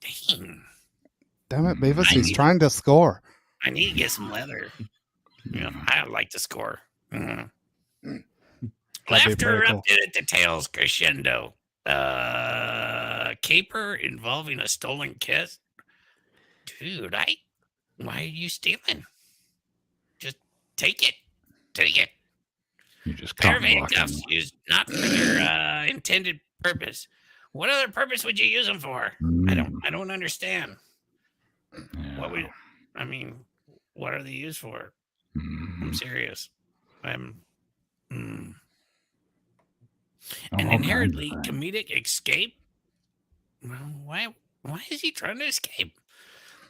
Dang. Damn it, Beavis, he's trying to score. I need to get some leather. I like to score. Laughter erupted at the tale's crescendo. caper involving a stolen kiss? Dude, why are you stealing? Just take it. Take it. You just Aggravating cuffs used not for their intended purpose. What other purpose would you use them for? I don't understand. What are they used for? I'm serious. An inherently comedic escape? Well, why is he trying to escape?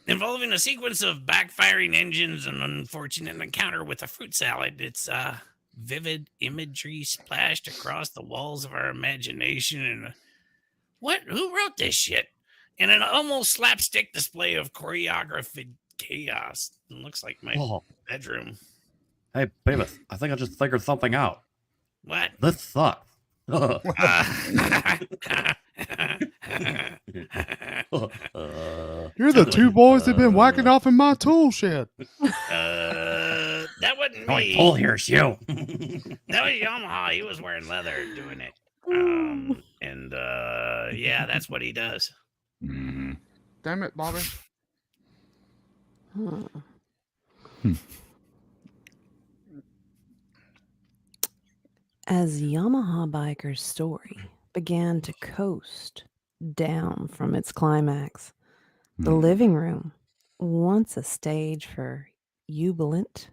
Involving a sequence of backfiring engines and an unfortunate encounter with a fruit salad. It's vivid imagery splashed across the walls of our imagination. And who wrote this shit? And an almost slapstick display of choreographed chaos. It looks like my bedroom. Hey, Beavis, I think I just figured something out. What? This sucks. You're the two boys that been whacking off in my tool shed. That wasn't me. Tool here's you. That was Yamaha. He was wearing leather doing it. Yeah, that's what he does. Damn it, Bobby. As Yamaha Biker's story began to coast down from its climax, the living room, once a stage for jubilant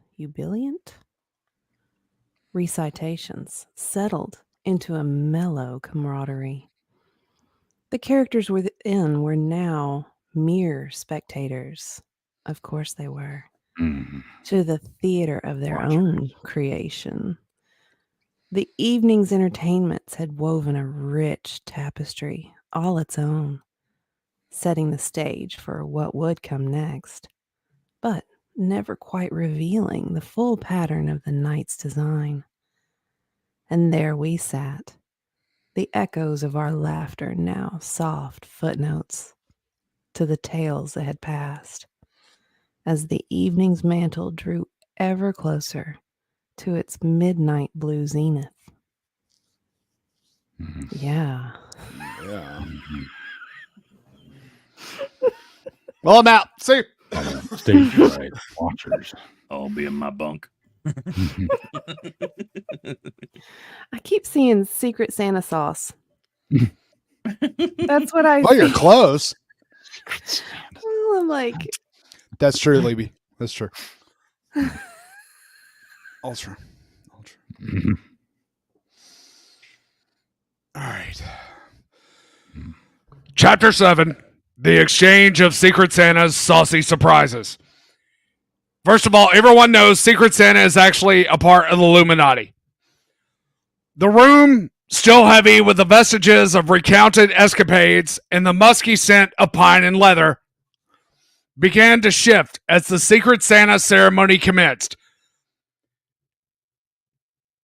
recitations, settled into a mellow camaraderie. The characters within were now mere spectators. Of course they were. To the theater of their own creation. The evening's entertainments had woven a rich tapestry, all its own, setting the stage for what would come next, but never quite revealing the full pattern of the night's design. And there we sat, the echoes of our laughter now soft footnotes to the tales that had passed, as the evening's mantle drew ever closer to its midnight blue zenith. Yeah. Well, now, see. Stage right, watchers. I'll be in my bunk. I keep seeing Secret Santa sauce. That's what I Oh, you're close. Well, I'm like, That's true, Libby. That's true. All true. All right. Chapter 7. The exchange of Secret Santa's saucy surprises. First of all, everyone knows Secret Santa is actually a part of the Illuminati. The room, still heavy with the vestiges of recounted escapades and the musky scent of pine and leather, began to shift as the Secret Santa ceremony commenced.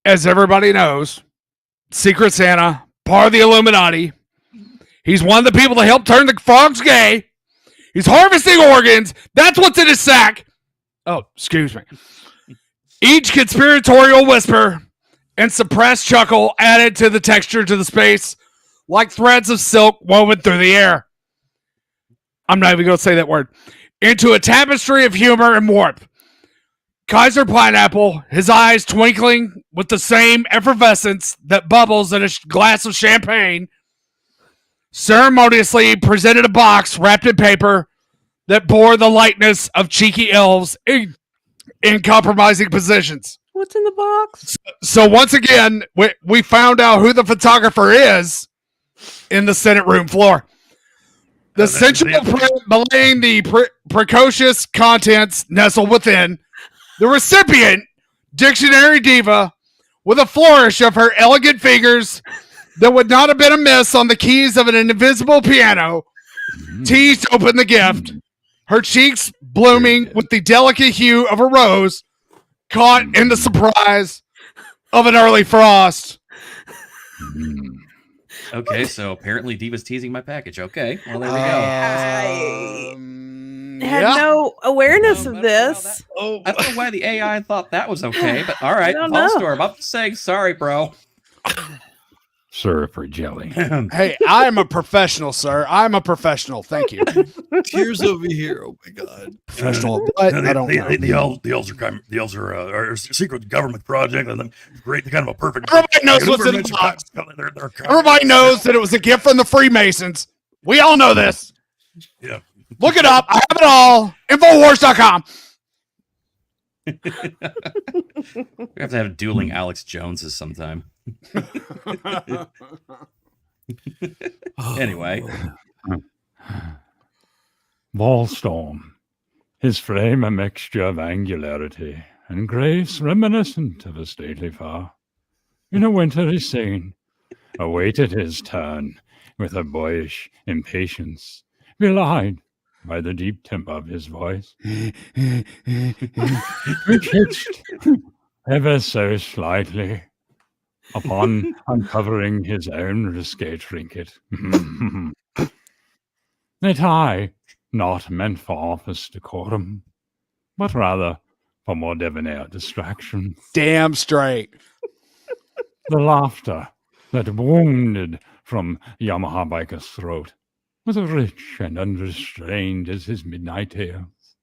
As everybody knows, Secret Santa, part of the Illuminati, he's one of the people that helped turn the frogs gay. He's harvesting organs. That's what's in his sack. Oh, excuse me. Each conspiratorial whisper and suppressed chuckle added to the texture to the space like threads of silk woven through the air. I'm not even going to say that word. Into a tapestry of humor and warmth. Kaiser Pineapple, his eyes twinkling with the same effervescence that bubbles in a glass of champagne, ceremoniously presented a box wrapped in paper that bore the likeness of cheeky elves in compromising positions. what's in the box? So once again, we found out who the photographer is in the Senate room floor. The sensual print belaying the precocious contents nestled within. The recipient, Dictionary Diva, with a flourish of her elegant fingers that would not have been amiss on the keys of an invisible piano, teased open the gift, her cheeks blooming with the delicate hue of a rose, caught in the surprise of an early frost. Okay, so apparently Diva's teasing my package. Okay, well, there we go. I had no awareness of this. I don't know why the AI thought that was okay, but all right. I don't I'll know. store. I'm saying sorry, bro. sir, for jelly. Hey, I'm a professional, sir. I'm a professional. Thank you. Tears over here. Oh my god. Professional. But I don't know. The elves are a secret government project, and great, kind of a perfect. Everybody knows what's in the box. Everybody knows that it was a gift from the Freemasons. We all know this. Yeah. Look it up. I have it all. Infowars.com. We have to have dueling Alex Joneses sometime. Anyway. Wallstorm. His frame a mixture of angularity and grace reminiscent of a stately far. In a wintry scene, awaited his turn with a boyish impatience, belied by the deep timbre of his voice, which hitched ever so slightly upon uncovering his own risque trinket. A tie not meant for office decorum, but rather for more debonair distraction. Damn straight. The laughter that wounded from Yamaha Biker's throat was rich and unrestrained as his midnight tales.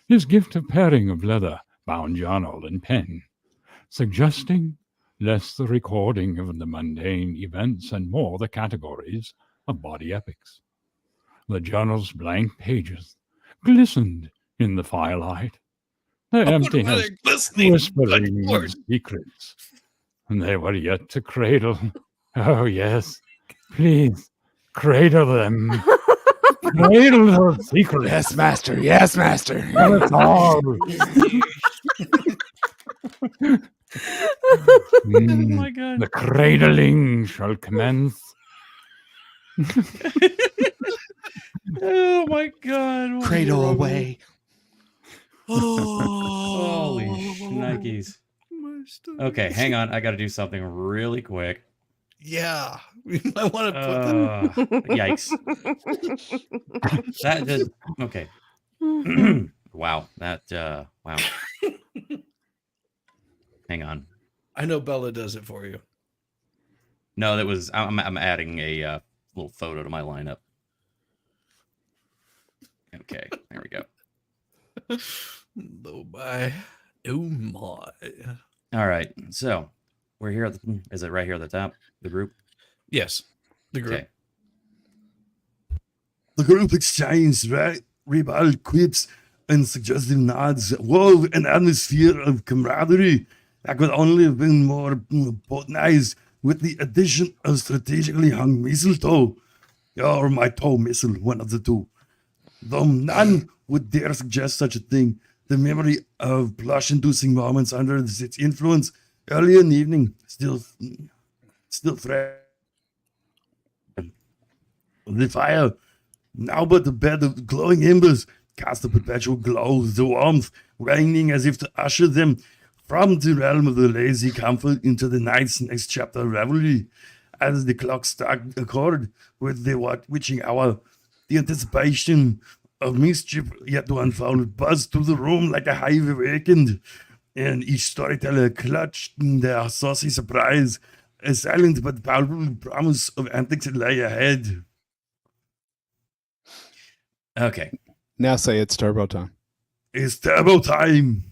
His gift of pairing of leather, bound journal, and pen, suggesting less the recording of the mundane events and more the categories of body epics. The journal's blank pages glistened in the firelight, their emptiness whispering of secrets, and they were yet to cradle. Oh, yes, please, cradle them. Cradle those secrets. Yes, master. Yes, master. Tell us all. Oh my God. The cradling shall commence. Oh my God. Cradle away. Holy shnikes. Okay, hang on. I got to do something really quick. Yeah. We might want to put them. Yikes. That just, okay. Wow. That, wow. Hang on. I know Bella does it for you. No, that was, I'm adding a little photo to my lineup. Okay, there we go. Oh my. Oh my. All right, so we're here at the, is it right here at the top, the group? Yes, the group. Okay. The group exchanged ribald quips and suggestive nods, wove an atmosphere of camaraderie that could only have been more botanized with the addition of strategically hung mistletoe, or my toe missile, one of the two. Though none would dare suggest such a thing, the memory of blush-inducing moments under its influence early in the evening still fresh. The fire, now but a bed of glowing embers, cast a perpetual glow, the warmth waning as if to usher them from the realm of the lazy comfort into the night's next chapter of revelry. As the clock struck a chord with the witching hour, the anticipation of mischief yet to unfold buzzed through the room like a hive awakened, and each storyteller clutched in their saucy surprise a silent but palpable promise of antics that lay ahead. Okay. Now say it's turbo time. It's turbo time.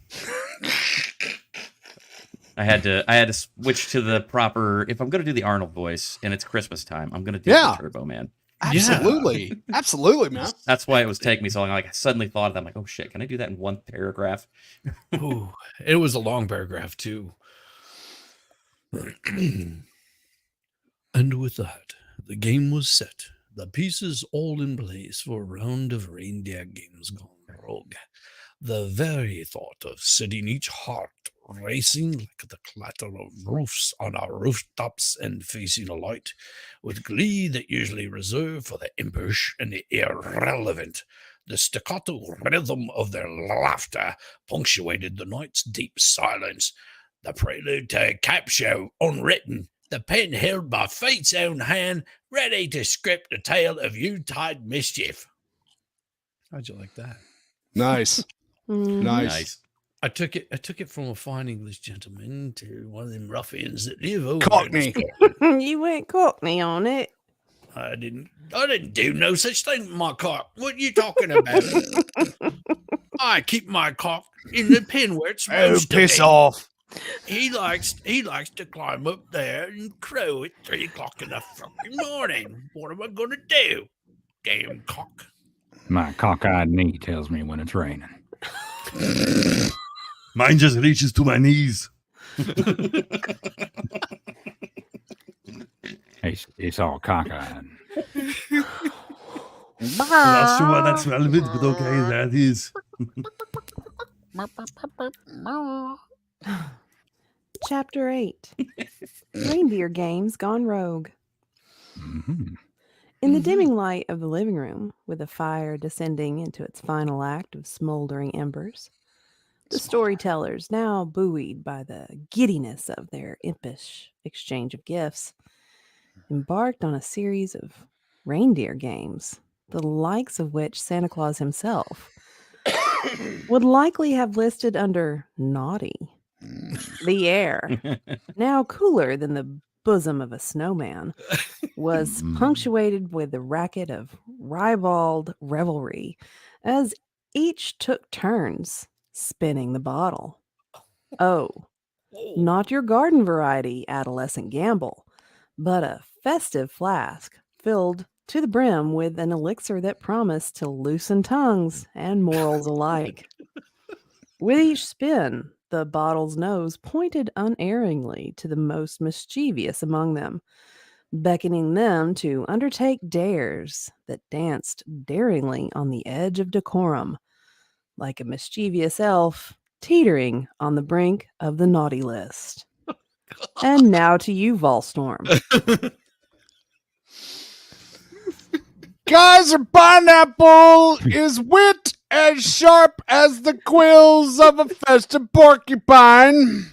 I had to switch to the proper, if I'm going to do the Arnold voice and it's Christmas time, I'm going to do the Turbo Man. Absolutely. Yeah. Absolutely, man. That's why it was taking me so long. Like I suddenly thought of that. I'm like, oh shit, can I do that in one paragraph? Ooh, it was a long paragraph too. And with that, the game was set. The pieces all in place for a round of reindeer games gone rogue. The very thought of setting each heart racing like the clatter of roofs on our rooftops and facing a light with glee that usually reserved for the impish and the irrelevant. The staccato rhythm of their laughter punctuated the night's deep silence. The prelude to a cap show unwritten, the pen held by fate's own hand, ready to script a tale of Yuletide mischief. How'd you like that? Nice. Nice. I took it from a fine English gentleman to one of them ruffians that live over. Cockney. You went Cockney on it. I didn't do no such thing with my cock. What are you talking about? I keep my cock in the pen where it's supposed to piss be. off. He likes to climb up there and crow at 3 o'clock in the fucking morning. What am I gonna do? Damn cock. My cockeyed knee tells me when it's raining. Mine just reaches to my knees. It's all cockeyed. I'm not sure why that's relevant, but okay, that is. Chapter 8 Reindeer Games Gone Rogue. In the dimming light of the living room, with the fire descending into its final act of smoldering embers, the storytellers, now buoyed by the giddiness of their impish exchange of gifts, embarked on a series of reindeer games, the likes of which Santa Claus himself would likely have listed under naughty. The air, now cooler than the bosom of a snowman, was punctuated with the racket of ribald revelry as each took turns spinning the bottle. Oh, not your garden variety adolescent gamble, but a festive flask filled to the brim with an elixir that promised to loosen tongues and morals alike. With each spin, the bottle's nose pointed unerringly to the most mischievous among them, beckoning them to undertake dares that danced daringly on the edge of decorum, like a mischievous elf teetering on the brink of the naughty list. And now to you, Volstorm. Kaiser Pineapple is wit as sharp as the quills of a festive porcupine.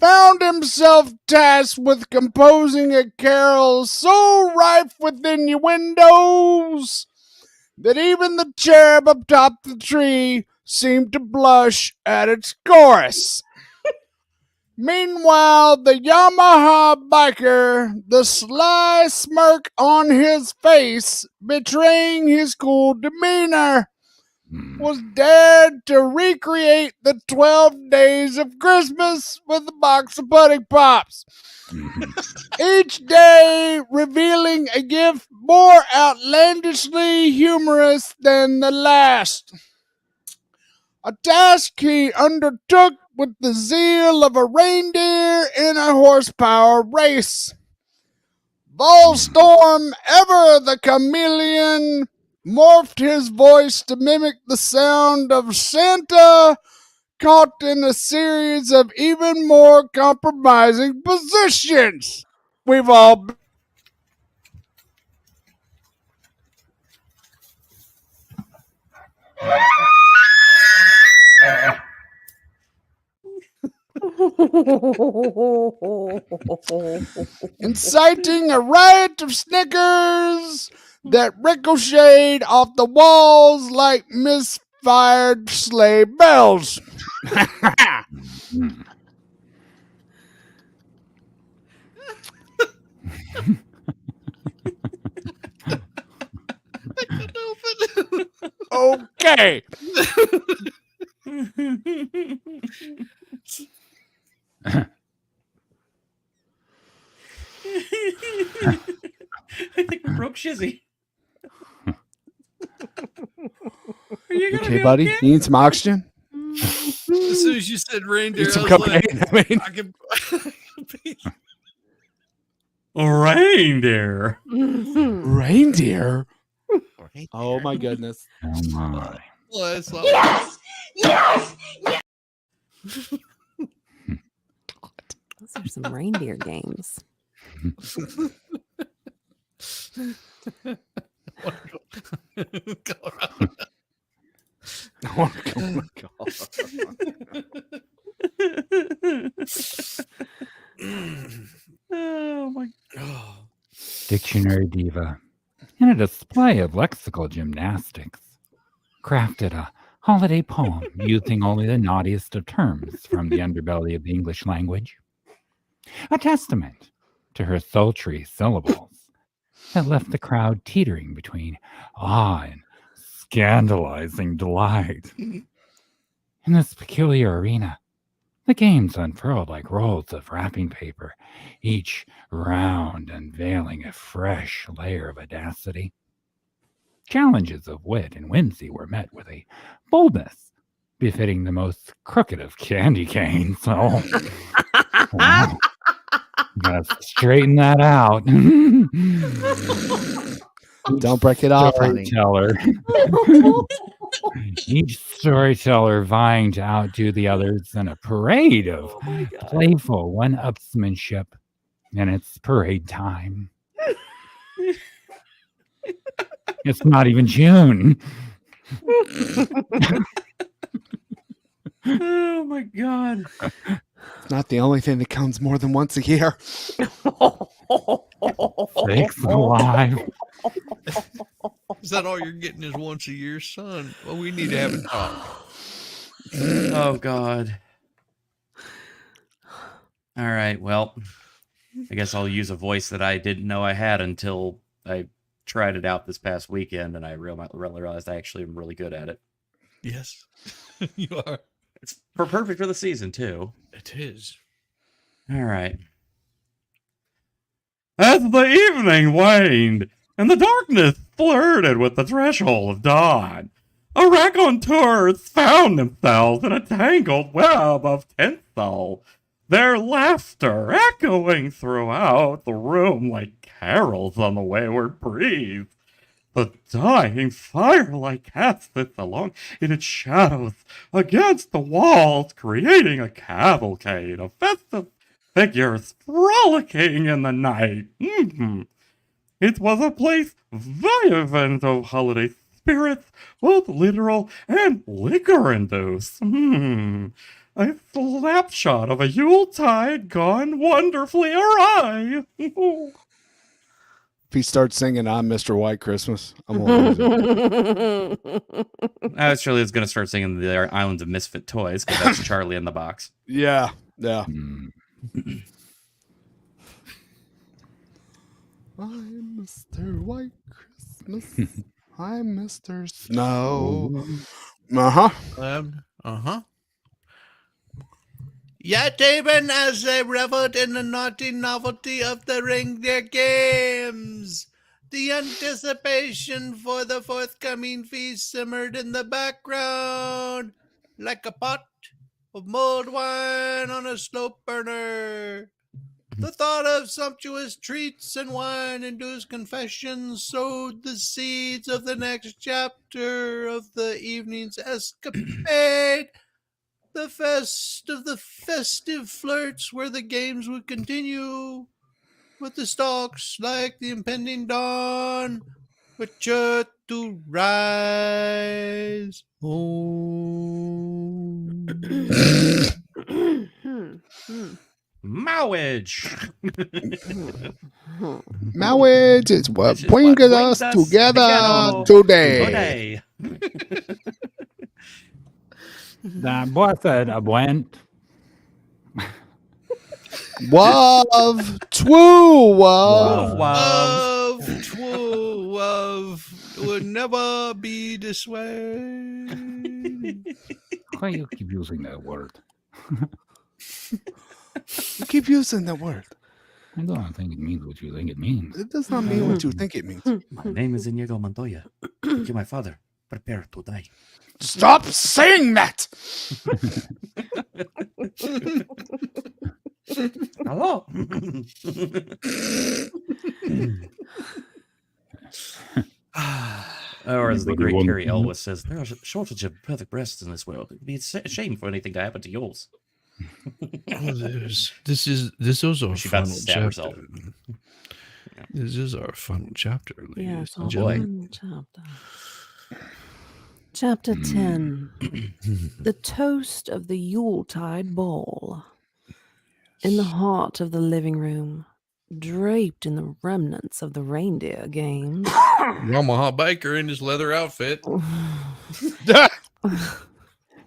Found himself tasked with composing a carol so rife with innuendos that even the cherub atop the tree seemed to blush at its chorus. Meanwhile, the Yamaha biker, the sly smirk on his face betraying his cool demeanor, was dared to recreate the 12 days of Christmas with a box of pudding pops. Each day revealing a gift more outlandishly humorous than the last. A task he undertook with the zeal of a reindeer in a horsepower race. Volstorm, ever the chameleon, morphed his voice to mimic the sound of Santa, caught in a series of even more compromising positions. We've all inciting a riot of snickers that ricocheted off the walls like misfired sleigh bells. Okay. I think we broke Shizzy. Are you gonna Okay, be buddy? okay? You need some oxygen? As soon as you said reindeer, Need some I was like, cocaine, I mean. I can Reindeer. Reindeer? Oh my goodness. Oh my. Bless all. Yes! Yes! Those are some reindeer games. Oh my God. Oh my Dictionary Diva. In a display of lexical gymnastics, crafted a holiday poem using only the naughtiest of terms from the underbelly of the English language. A testament to her sultry syllables that left the crowd teetering between awe and scandalizing delight. In this peculiar arena, the games unfurled like rolls of wrapping paper, each round unveiling a fresh layer of audacity. Challenges of wit and whimsy were met with a boldness befitting the most crooked of candy canes. So, wow. Gotta straighten that out. Don't break it off, honey. Each storyteller vying to outdo the others in a parade of playful one-upsmanship, and it's parade time. It's not even June. Oh my God. It's not the only thing that comes more than once a year. Sakes alive. Is that all you're getting is once a year, son? Well, we need to have a talk. Oh God. All right. Well, I guess I'll use a voice that I didn't know I had until I tried it out this past weekend, and I realized I actually am really good at it. Yes, you are. It's perfect for the season too. It is. All right. As the evening waned and the darkness flirted with the threshold of dawn, a raconteurs found themselves in a tangled web of tinsel, their laughter echoing throughout the room like carols on the wayward breeze. The dying firelight cast its along in its shadows against the walls, creating a cavalcade of festive figures frolicking in the night. It was a place vibrant of holiday spirits, both literal and liquor-induced. A snapshot of a Yuletide gone wonderfully awry. If he starts singing "I'm Mr. White Christmas," I'm gonna lose it. I was surely going to start singing the Islands of Misfit Toys because that's Charlie in the Box. Yeah. I'm Mr. White Christmas. I'm Mr. Snow. Yet even as they reveled in the naughty novelty of the reindeer games, the anticipation for the forthcoming feast simmered in the background like a pot of mulled wine on a slow burner. The thought of sumptuous treats and wine-induced confessions sowed the seeds of the next chapter of the evening's escapade. The fest of the festive flirts where the games would continue, with the stalks like the impending dawn, with sure to rise. Marriage. Marriage is what brings us together today. That boy said I went. Love, true love. True love would never be this way. Why you keep using that word? You keep using that word. I don't think it means what you think it means. It does not mean what you think it means. My name is Inigo Montoya. Thank you, my father. Prepare to die. Stop saying that! Hello. Or as the great Carrie Elwes says, there is a shortage of perfect breasts in this world. It would be a shame for anything to happen to yours. This is our She about final to stab chapter. herself. This is our final chapter, ladies Yes, and our gentlemen. final chapter. Chapter 10. The Toast of the Yuletide Ball. In the heart of the living room, draped in the remnants of the reindeer games. Omaha Baker in his leather outfit.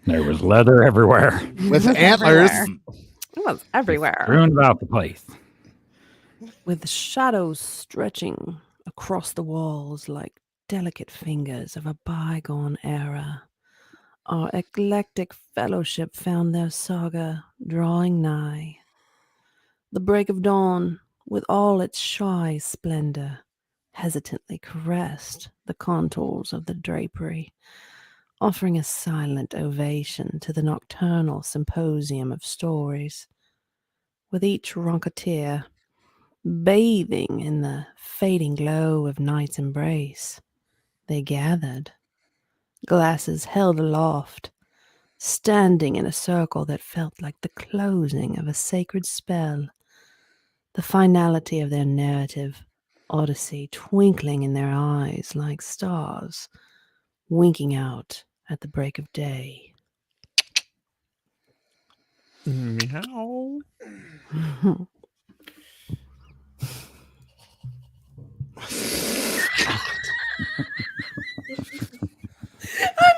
There was leather everywhere. With antlers. It was everywhere. Ruined about the place. With shadows stretching across the walls like delicate fingers of a bygone era, our eclectic fellowship found their saga drawing nigh. The break of dawn, with all its shy splendor, hesitantly caressed the contours of the drapery, offering a silent ovation to the nocturnal symposium of stories. With each roncoteer bathing in the fading glow of night's embrace, they gathered, glasses held aloft, standing in a circle that felt like the closing of a sacred spell, the finality of their narrative odyssey twinkling in their eyes like stars, winking out at the break of day. Meow. I'm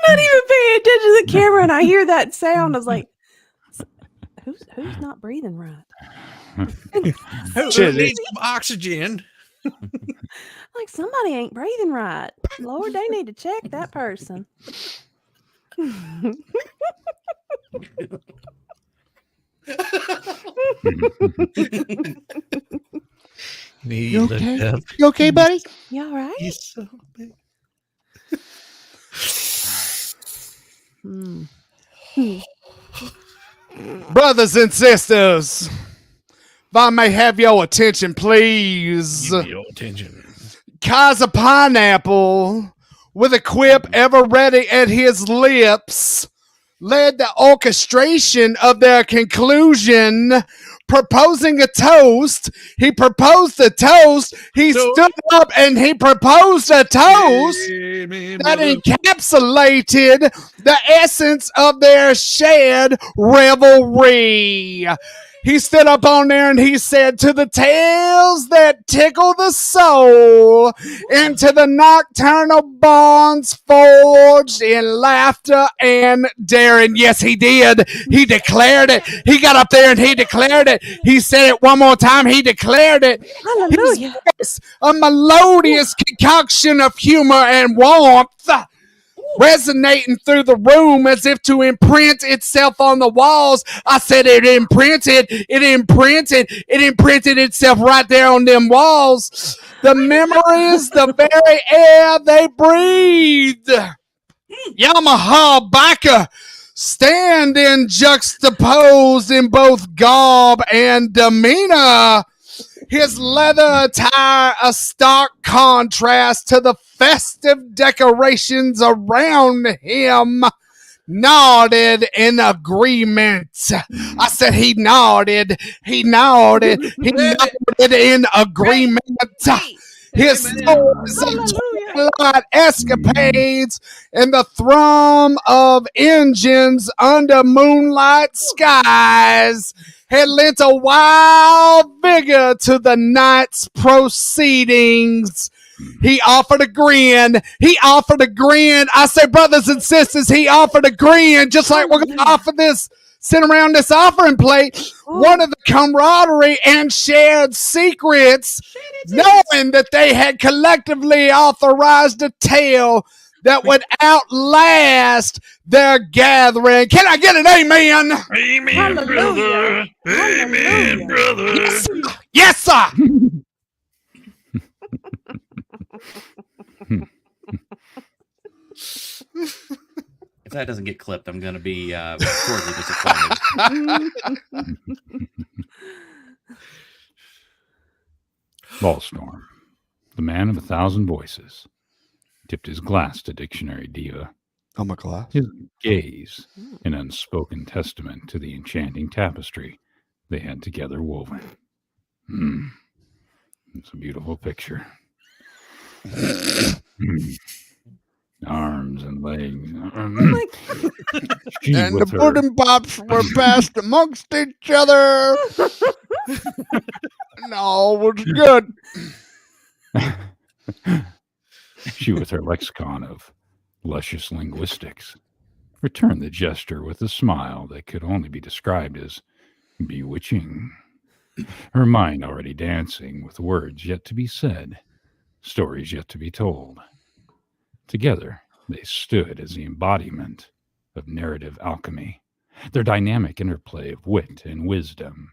not even paying attention to the camera, and I hear that sound. I was like, "Who's not breathing right?" Who needs some oxygen? Like somebody ain't breathing right. Lord, they need to check that person. You okay? You okay, buddy? You all right? He's so big. Brothers and sisters, if I may have your attention, please. Give me your attention. Kaiser Pineapple, with a quip ever ready at his lips, led the orchestration of their conclusion, proposing a toast. He proposed a toast. He stood up and he proposed a toast that encapsulated the essence of their shared revelry. He stood up on there and he said, to the tales that tickle the soul, and to the nocturnal bonds forged in laughter and daring. Yes, he did. He declared it. He got up there and he declared it. He said it one more time. He declared it. Hallelujah. A melodious concoction of humor and warmth, resonating through the room as if to imprint itself on the walls. I said it imprinted itself right there on them walls. The memories, the very air they breathed. Yamaha biker standing juxtaposed in both garb and demeanor. His leather attire a stark contrast to the festive decorations around him. Nodded in agreement. I said he nodded in agreement. His stories of twilight escapades and the thrum of engines under moonlight skies had lent a wild vigor to the night's proceedings. He offered a grin. I say, brothers and sisters, he offered a grin, just like we're going to offer this, sit around this offering plate. One of the camaraderie and shared secrets, knowing that they had collectively authorized a tale that would outlast their gathering. Can I get an amen? Amen, brother. Amen, brother. Yes, sir. If that doesn't get clipped, I'm going to be sorely disappointed. Ballstorm, the man of 1,000 voices, tipped his glass to Dictionary Diva. Oh, my glass. His gaze, an unspoken testament to the enchanting tapestry they had together woven. It's a beautiful picture. Arms and legs. And the pudding pops were passed amongst each other. No, it was good. She with her lexicon of luscious linguistics. returned the gesture with a smile that could only be described as bewitching. Her mind already dancing with words yet to be said, stories yet to be told. Together, they stood as the embodiment of narrative alchemy, their dynamic interplay of wit and wisdom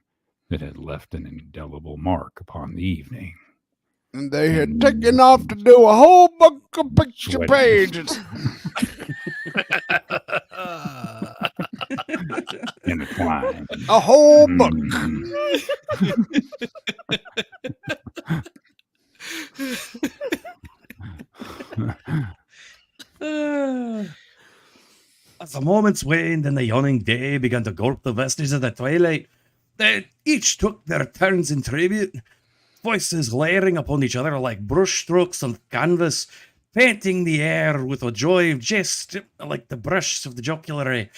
that had left an indelible mark upon the evening. And they had taken off to do a whole book of picture Sweating. pages. Intertwined. A whole book. As the moments waned and the yawning day began to gulp the vestiges of the twilight, they each took their turns in tribute, voices layering upon each other like brushstrokes on canvas, painting the air with a joy of jest like the brush of the jocularity.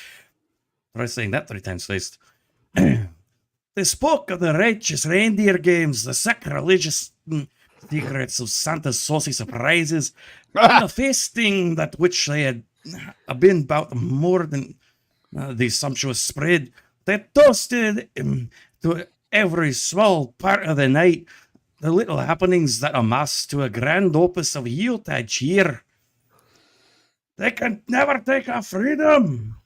Try saying that 3 times fast. They spoke of the righteous reindeer games, the sacrilegious secrets of Santa's saucy surprises, and the feasting that which they had been about more than the sumptuous spread. They toasted to every small part of the night, the little happenings that amass to a grand opus of Yuletide cheer. They can never take our freedom.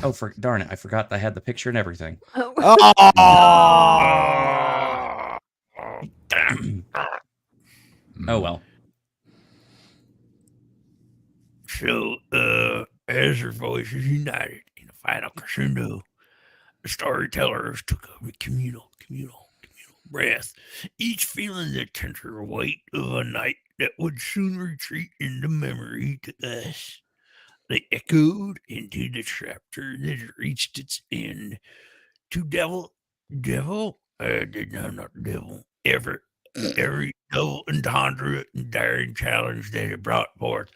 Oh, darn it! I forgot I had the picture and everything. Oh well. So, as their voices united in a final crescendo, the storytellers took a communal breath, each feeling the tender weight of a night that would soon retreat into memory to us. They echoed into the chapter that reached its end. To every double entendre and daring challenge that it brought forth,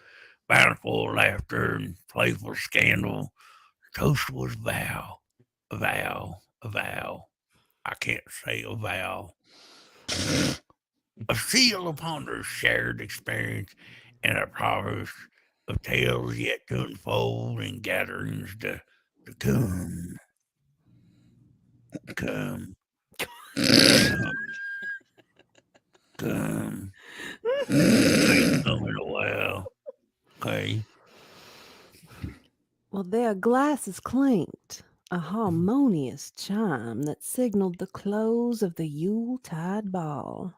bountiful laughter and playful scandal. The toast was a vow. I can't say a vow. A seal upon their shared experience and a promise of tales yet to unfold and gatherings to come. Come. Ain't come in a while. Okay. Well, their glasses clinked, a harmonious chime that signaled the close of the Yuletide ball,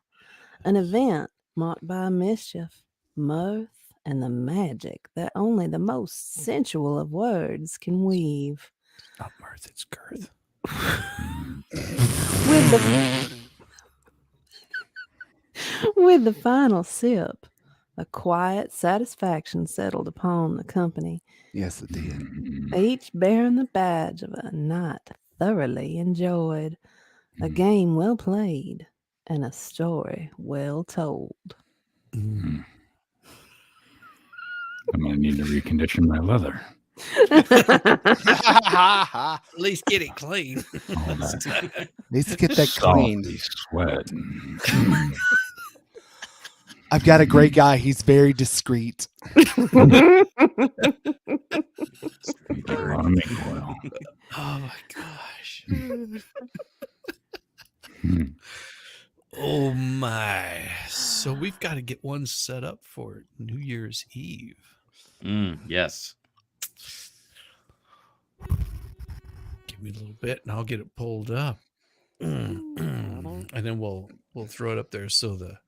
an event marked by mischief, mirth, and the magic that only the most sensual of words can weave. Not mirth, it's girth. With the final sip, a quiet satisfaction settled upon the company. Yes, it did. Each bearing the badge of a night thoroughly enjoyed, a game well played, and a story well told. I'm going to need to recondition my leather. At least get it clean. Let's get that clean. Sweat. I've got a great guy. He's very discreet. Oh my gosh. Oh my. So we've got to get one set up for New Year's Eve. Yes. Give me a little bit and I'll get it pulled up. And then we'll throw it up there so the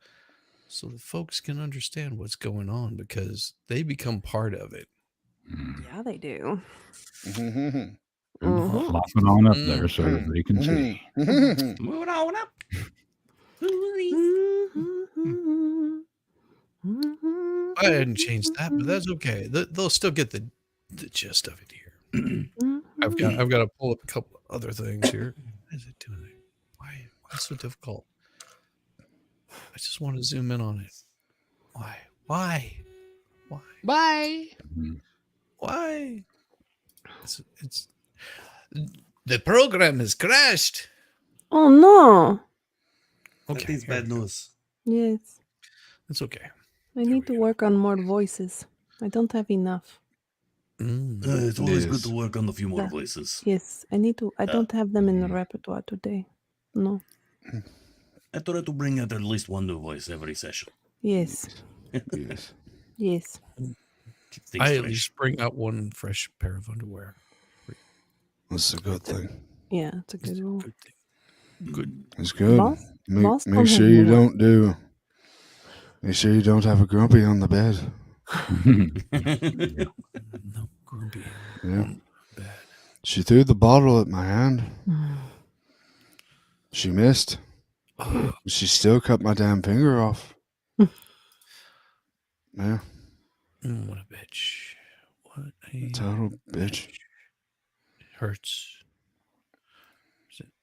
folks can understand what's going on, because they become part of it. Yeah, they do. Flopping on up there so everybody can see. Moving on up. I hadn't changed that, but that's okay. They'll still get the gist of it here. I've got to pull up a couple of other things here. Why is it doing it? Why is it so difficult? I just want to zoom in on it. Why? It's the program has crashed. Oh no. Okay. That is bad news. Yes. It's okay. I need to work on more voices. I don't have enough. It's always good to work on a few more voices. Yes, I need to. I don't have them in the repertoire today. No. I try to bring out at least one new voice every session. Yes. Yes. Yes. I at least bring out one fresh pair of underwear. That's a good thing. Yeah, it's a good rule. Good. It's good. Boss Make sure you don't do. Make sure you don't have a grumpy on the bed. No grumpy. Yeah. She threw the bottle at my hand. She missed. She still cut my damn finger off. Yeah. What a bitch. What a Total bitch. It hurts.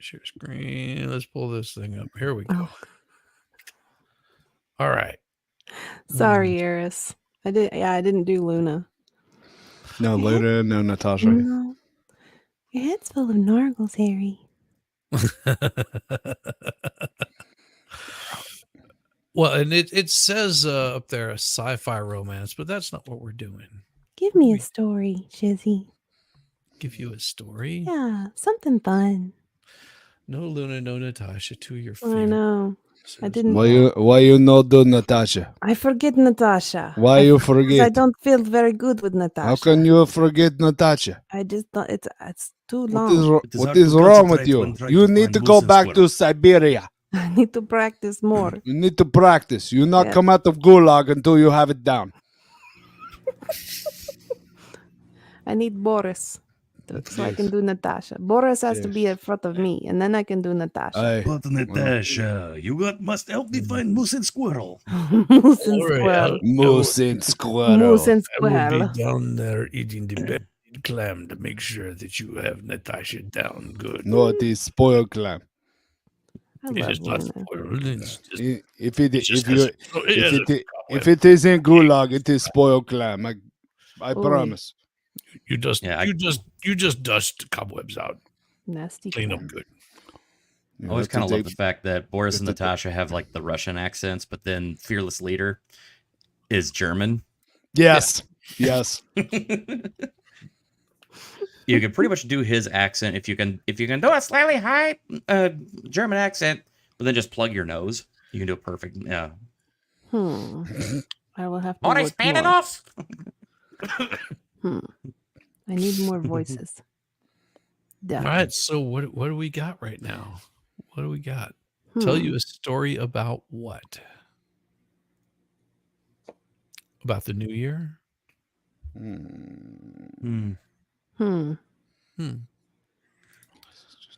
Share screen. Let's pull this thing up. Here we go. All right. Sorry, Eris. I didn't do Luna. No, Luna, no Natasha. No. Your head's full of nargles, Harry. Well, and it says up there a sci-fi romance, but that's not what we're doing. Give me a story, Shizzy. Give you a story? Yeah, something fun. No Luna, no Natasha. Two of your I favorite. know. I didn't. Why you not do Natasha? I forget Natasha. Why you Because forget? I don't feel very good with Natasha. How can you forget Natasha? I just don't. It's too What long. what is wrong with you? You need to go back to Siberia. I need to practice more. You need to practice. You not Yeah. come out of Gulag until you have it down. I need Boris so I can do Natasha. Boris has to be in front of me, and then I can do Natasha. But Natasha, must help me find Moose and Squirrel. Moose and squirrel. Moose and squirrel. Moose and I will squirrel. be down there eating the bed clam to make sure that you have Natasha down good. No, it is spoiled clam. I It love is not Luna. spoiled. It's just, If it if it is in Gulag, it is spoiled clam. I Oy. promise. you just dust cobwebs out, Nasty. clean crap. them good. I always kind of love the fact that Boris and Natasha have like the Russian accents, but then Fearless Leader is German. Yes. Yes. You can pretty much do his accent if you can do a slightly high German accent, but then just plug your nose. You can do a perfect. Yeah. I will have to. Boris, work pan it more. off. I need more voices. All right, so what do we got right now? What do we got? Tell you a story about what? About the new year?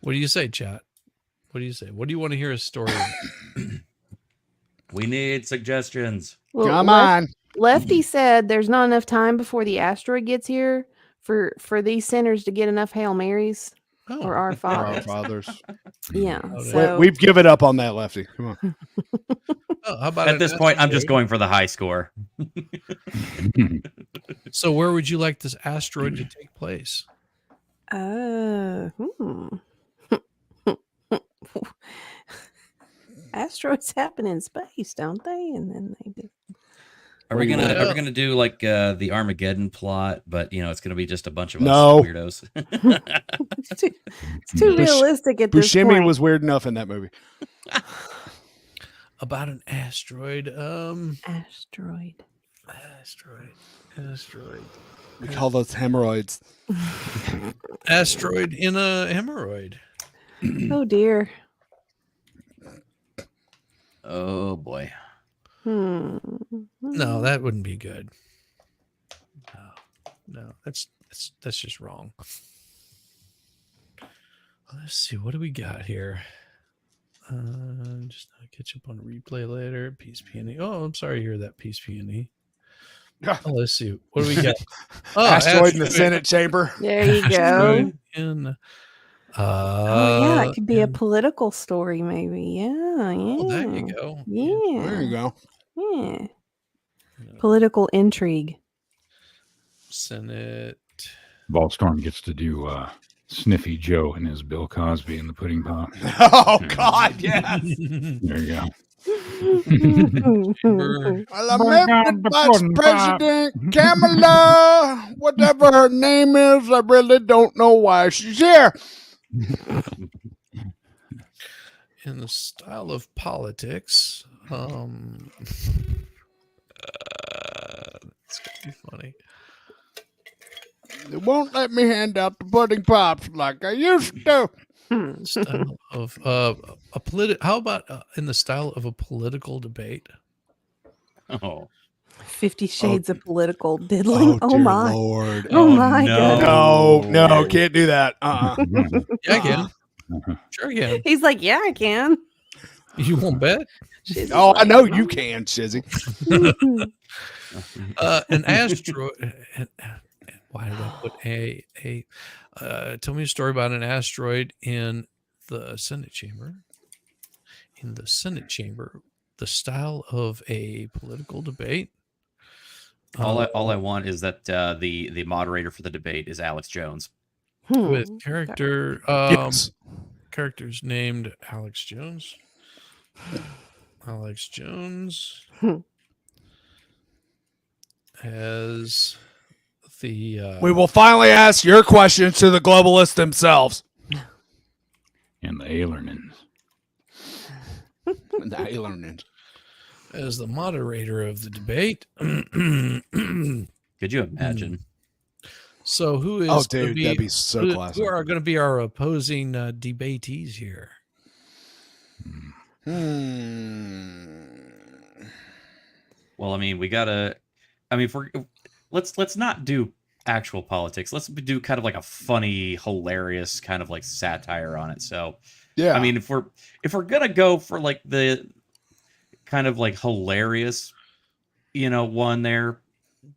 What do you say, chat? What do you say? What do you want to hear a story about? We need suggestions. Well, Come on. Lefty said there's not enough time before the asteroid gets here for these sinners to get enough Hail Marys or our fathers. fathers. Yeah. So We've given up on that, Lefty. Come on. How about At this point, I'm just going for the high score. So where would you like this asteroid to take place? Asteroids happen in space, don't they? And then they do. Are we gonna do like the Armageddon plot? But it's gonna be just a bunch of No. us weirdos. It's too realistic at this Buscemi point. was weird enough in that movie. About an asteroid. Asteroid. We call those hemorrhoids. Asteroid in a hemorrhoid. Oh dear. Oh boy. No, that wouldn't be good. No, that's just wrong. Let's see, what do we got here? Just catch up on replay later. Peace peony. Oh, I'm sorry to hear that, Peace peony. Oh, let's see. What do we got? Oh, Asteroid in the Senate chamber. There you go. Asteroid in, Oh yeah, it could be a political story, maybe. Yeah. Oh, there you go. Yeah. There you go. Yeah. Political intrigue. Senate. Ballstorm gets to do Sniffy Joe and his Bill Cosby in the pudding pot. Oh God, yes. There you go. Chamber. Elected Vice President Kamala, whatever her name is, I really don't know why she's here. In the style of politics, it's gonna be funny. They won't let me hand out the pudding pops like I used to. Style of how about in the style of a political debate? Oh, 50 Shades of Political Diddling. Oh, dear my. Lord. Oh, my God. No, can't do that. Yeah, I can. Sure, I can. He's like, yeah, I can. You won't bet? Oh, I know you can, Shizzy. An asteroid. Why did I put a? Tell me a story about an asteroid in the Senate chamber. In the Senate chamber, the style of a political debate. all I want is that the moderator for the debate is Alex Jones. With character Yes. characters named Alex Jones. Alex Jones has the We will finally ask your questions to the globalists themselves. And the alienins. The alienins. as the moderator of the debate. Could you imagine? So who is Oh, gonna dude, that'd be so who classic. are going to be our opposing debatees here? Well, I mean, we gotta. I mean, let's not do actual politics. Let's do kind of like a funny, hilarious kind of like satire on it. So, yeah. I mean, if we're gonna go for like the kind of like hilarious, one there,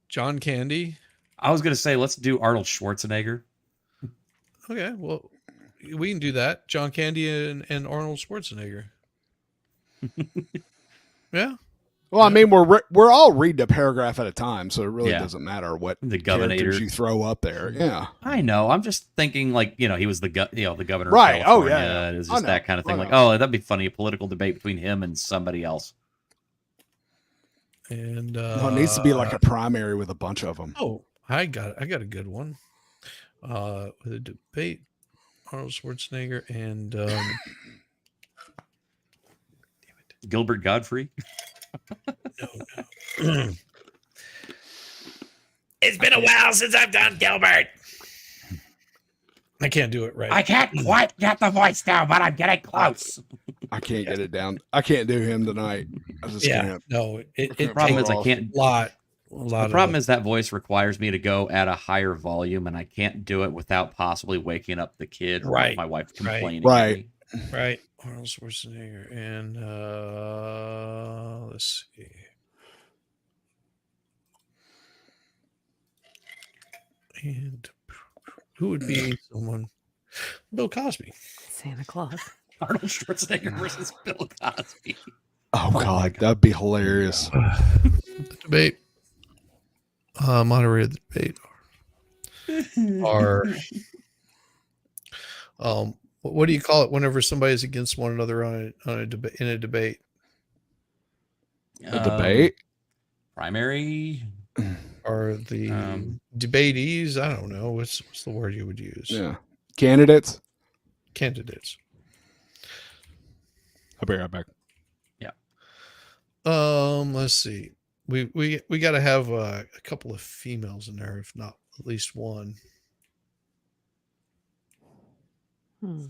John Candy. I was gonna say let's do Arnold Schwarzenegger. Okay, well, we can do that. John Candy and Arnold Schwarzenegger. Yeah. Well, I mean, we're all reading a paragraph at a time, so it really Yeah. doesn't matter what The characters governor. you throw up there. Yeah. I know. I'm just thinking like, he was the governor Right. of Oh, California. yeah. It's I just know. that kind of thing. I Like, know. oh, that'd be funny, a political debate between him and somebody else. And No, it needs to be like a primary with a bunch of them. Oh, I got a good one. With a debate, Arnold Schwarzenegger and Gilbert Godfrey. no. It's been a while since I've done Gilbert. I can't do it right. I can't quite get the voice down, but I'm getting close. I can't get it down. I can't do him tonight. I just can't. No, it The problem is I takes can't. a lot. The problem is that voice requires me to go at a higher volume, and I can't do it without possibly waking up the kid or Right. my wife complaining. Right. At me. Right. Arnold Schwarzenegger and let's see. And who would be someone? Bill Cosby. Santa Claus. Arnold Schwarzenegger versus Bill Cosby. Oh God, that'd be hilarious. The debate. Moderated debate are what do you call it whenever somebody's against one another on a debate in a debate? A debate? Primary. Or the debatees? I don't know. What's the word you would use? Yeah. Candidates? Candidates. I'll be right back. Yeah. Let's see. We got to have a couple of females in there, if not at least one. Well,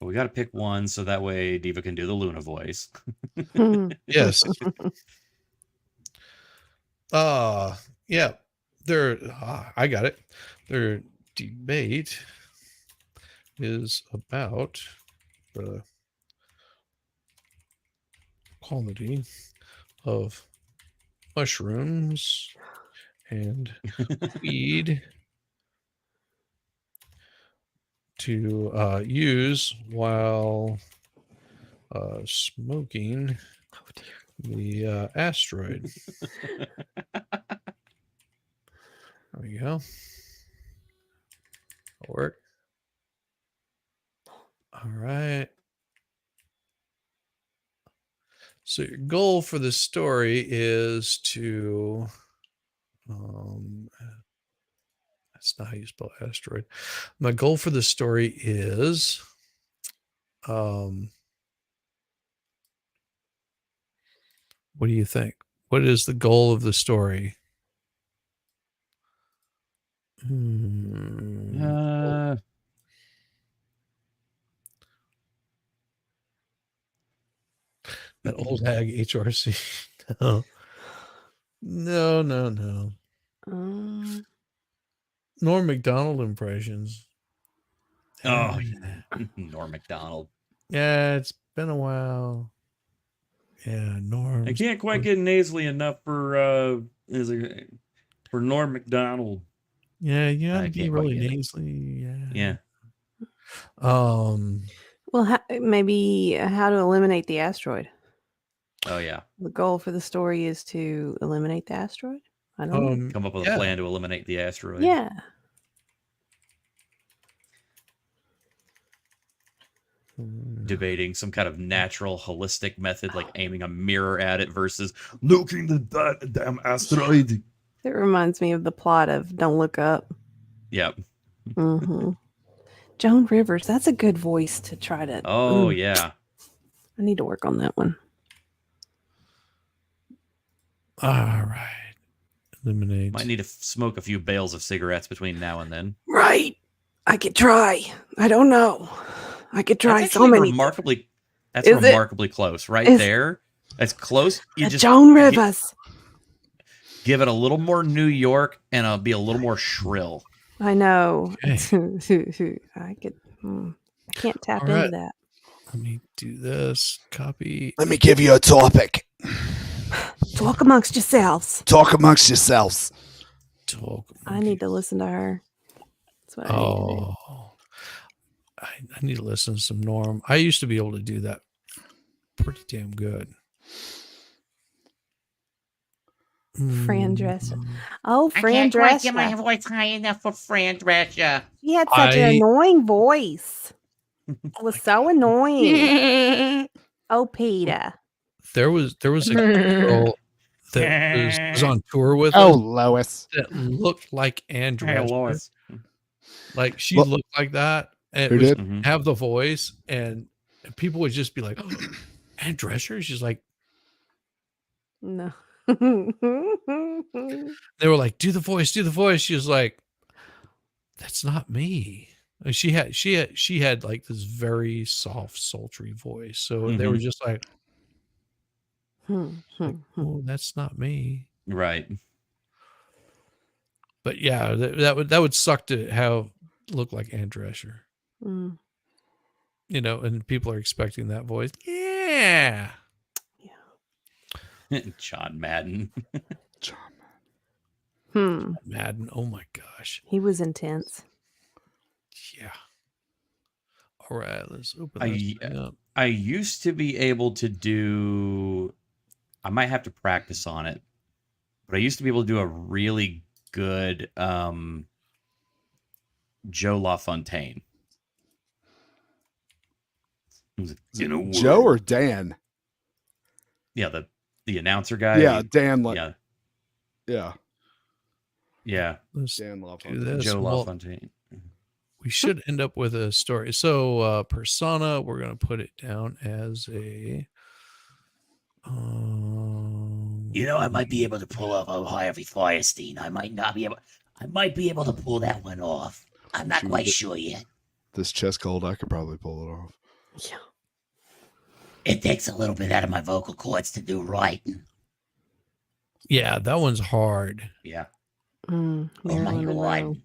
we got to pick one so that way Diva can do the Luna voice. Yes. Yeah. I got it. Their debate is about the quality of mushrooms and weed to use while smoking the asteroid. There we go. That'll work. All right. So your goal for the story is to that's not how you spell asteroid. My goal for the story is what do you think? What is the goal of the story? That old hag HRC. No. Norm Macdonald impressions. Oh, yeah. Norm Macdonald. Yeah, it's been a while. Yeah, Norm. I can't quite get nasally enough for Norm Macdonald. Yeah, you I gotta be can't quite really get it. nasally. Yeah. Well, maybe how to eliminate the asteroid. Oh, yeah. The goal for the story is to eliminate the asteroid. I don't know. Come up with a plan to eliminate the asteroid. Yeah. Debating some kind of natural, holistic method, like aiming a mirror at it versus looking at that damn asteroid. It reminds me of the plot of Don't Look Up. Yep. Mm-hmm. Joan Rivers, that's a good voice to try to. Oh, yeah. I need to work on that one. All right. Eliminate. Might need to smoke a few bales of cigarettes between now and then. Right. I could try. I don't know. I could try That's so many. remarkably. That's Is it? remarkably close, right there. That's close. You just Joan Rivers. Give it a little more New York, and it'll be a little more shrill. I know. Okay. I could. I can't tap All into right. that. Let me do this. Copy. Let me give you a topic. Talk amongst yourselves. Talk amongst yourselves. Talk. I need to listen to her. That's what I need to do. I need to listen to some Norm. I used to be able to do that pretty damn good. Fran Drescher. Oh, Fran I can't quite Drescher. get my voice high enough for Fran Drescher. She had such an annoying voice. It was so annoying. Oh, Peter. There was a girl that was on tour with Oh, us Lois. that looked like Ann Hey, Drescher. Lois. Like she What? looked like that, and Who it was did? Mhm. have the voice, and people would just be like, oh, Ann Drescher. She's like, No. they were like, do the voice. She was like, that's not me. And she had like this very soft, sultry voice. So they were Mhm. just like, oh, that's not me. Right. But yeah, that would suck to have look like Ann Drescher. Mm. You know, and people are expecting that voice. Yeah. John Madden. Madden. Oh my gosh. He was intense. Yeah. All right, let's open I this thing up. I used to be able to do. I might have to practice on it, but I used to be able to do a really good Joe LaFontaine. Joe or Dan? Yeah, the announcer guy. Yeah, Dan. Yeah, Yeah. yeah. Let's Dan do LaFontaine. this. Joe Well, LaFontaine. we should end up with a story. So persona, we're gonna put it down as a You know, I might be able to pull off a Harvey Fierstein. I might be able to pull that one off. I'm not quite sure yet. This chest cold, I could probably pull it off. Yeah. It takes a little bit out of my vocal cords to do writing. yeah, that one's hard. Yeah, Oh my Marilyn God. Monroe.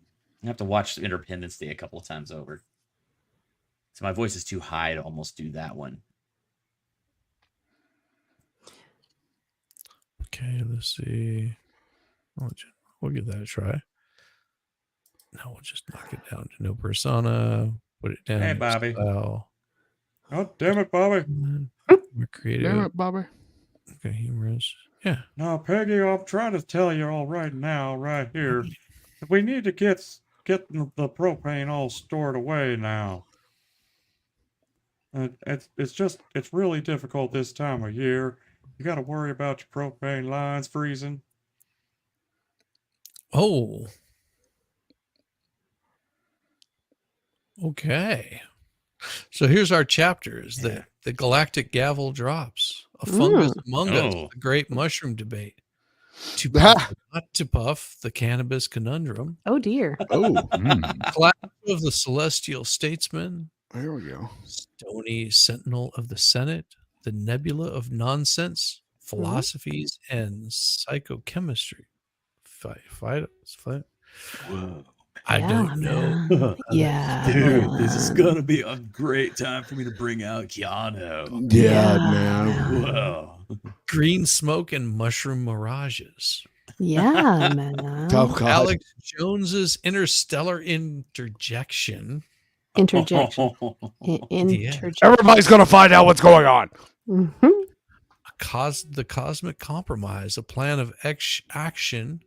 I have to watch Independence Day a couple of times over. So my voice is too high to almost do that one. Okay, let's see. We'll give that a try. Now we'll just knock it down to no persona. Put it down. Hey, to Bobby. style. Oh, damn it, Bobby. We're creative. Damn it, Bobby. Okay, humorous. Yeah. Now, Peggy, I'm trying to tell you all right now, right here. We need to get the propane all stored away now. It's really difficult this time of year. You got to worry about your propane lines freezing. Oh. Okay. So here's our chapters. The galactic gavel drops. A fungus among us. Oh. The great mushroom debate. To puff, or not to puff. The cannabis conundrum. Oh dear. Clash of the celestial statesman. There we go. Stony sentinel of the Senate. The nebula of nonsense. Philosophies and psychochemistry. Fight. Whoa. I don't know. Yeah. Dude, this is going to be a great time for me to bring out Keanu. Yeah, man. Whoa. Green smoke and mushroom mirages. Yeah, man. Oh, God. Alex Jones's interstellar interjection. Interjection. Everybody's going to find out what's going on. The cosmic compromise, a plan of action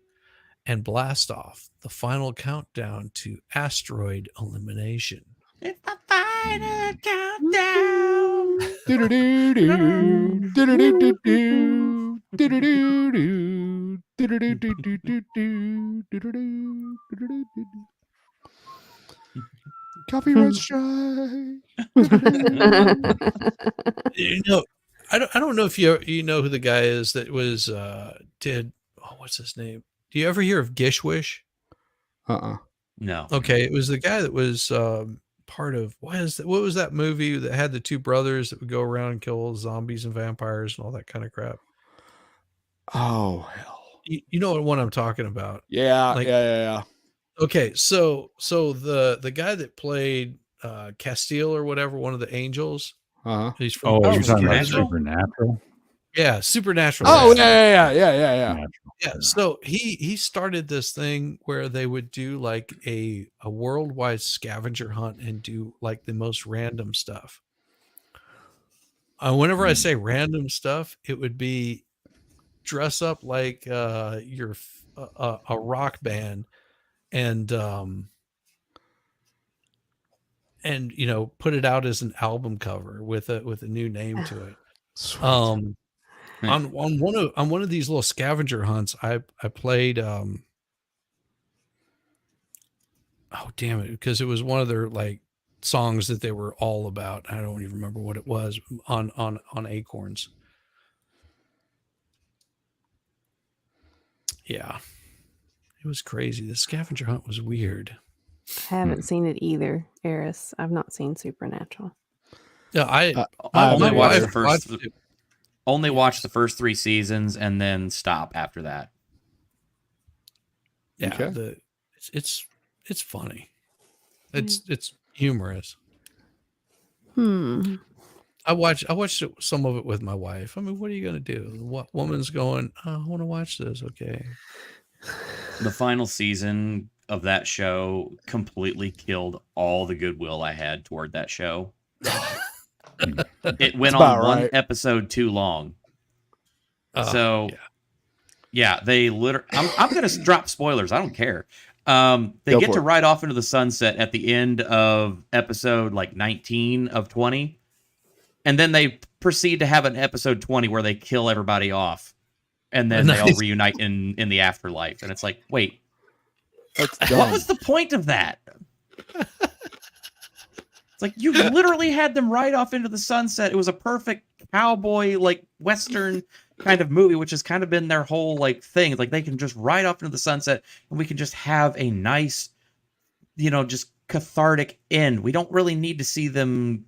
and blast off. The final countdown to asteroid elimination. It's the final countdown. Do-do-do-do. Do-do-do-do-do. Do-do-do-do. Do-do-do-do-do-do. Do-do-do-do-do-do. Copyright strike. I don't know if you know who the guy is that was what's his name? Do you ever hear of Gishwish? No. Okay, it was the guy that was part of what was that movie that had the two brothers that would go around and kill zombies and vampires and all that kind of crap? Oh hell. You know what one I'm talking about. Yeah, yeah. Okay, so the guy that played Castile or whatever, one of the angels. He's from you're talking about Supernatural? Yeah, Supernatural. Oh, yeah. Yeah, so he started this thing where they would do like a worldwide scavenger hunt and do like the most random stuff. Whenever I say random stuff, it would be dress up like you're a rock band and put it out as an album cover with a new name to it. On one of these little scavenger hunts, I played oh damn it, because it was one of their like songs that they were all about. I don't even remember what it was on Acorns. Yeah. It was crazy. The scavenger hunt was weird. I haven't seen it either, Eris. I've not seen Supernatural. Yeah, I only watched the first 3 seasons and then stop after that. Yeah, Okay. it's funny. It's humorous. I watched some of it with my wife. I mean, what are you gonna do? What woman's going? I want to watch this. Okay. The final season of that show completely killed all the goodwill I had toward that show. It went on one episode too long. They literally. I'm going to drop spoilers. I don't care. They get to ride off into the sunset at the end of episode like 19 of 20, and then they proceed to have an episode 20 where they kill everybody off, and then they all reunite in the afterlife. And it's like, wait, what was the point of that? It's like you literally had them ride off into the sunset. It was a perfect cowboy, like Western kind of movie, which has kind of been their whole like thing. Like they can just ride off into the sunset and we can just have a nice, just cathartic end. We don't really need to see them,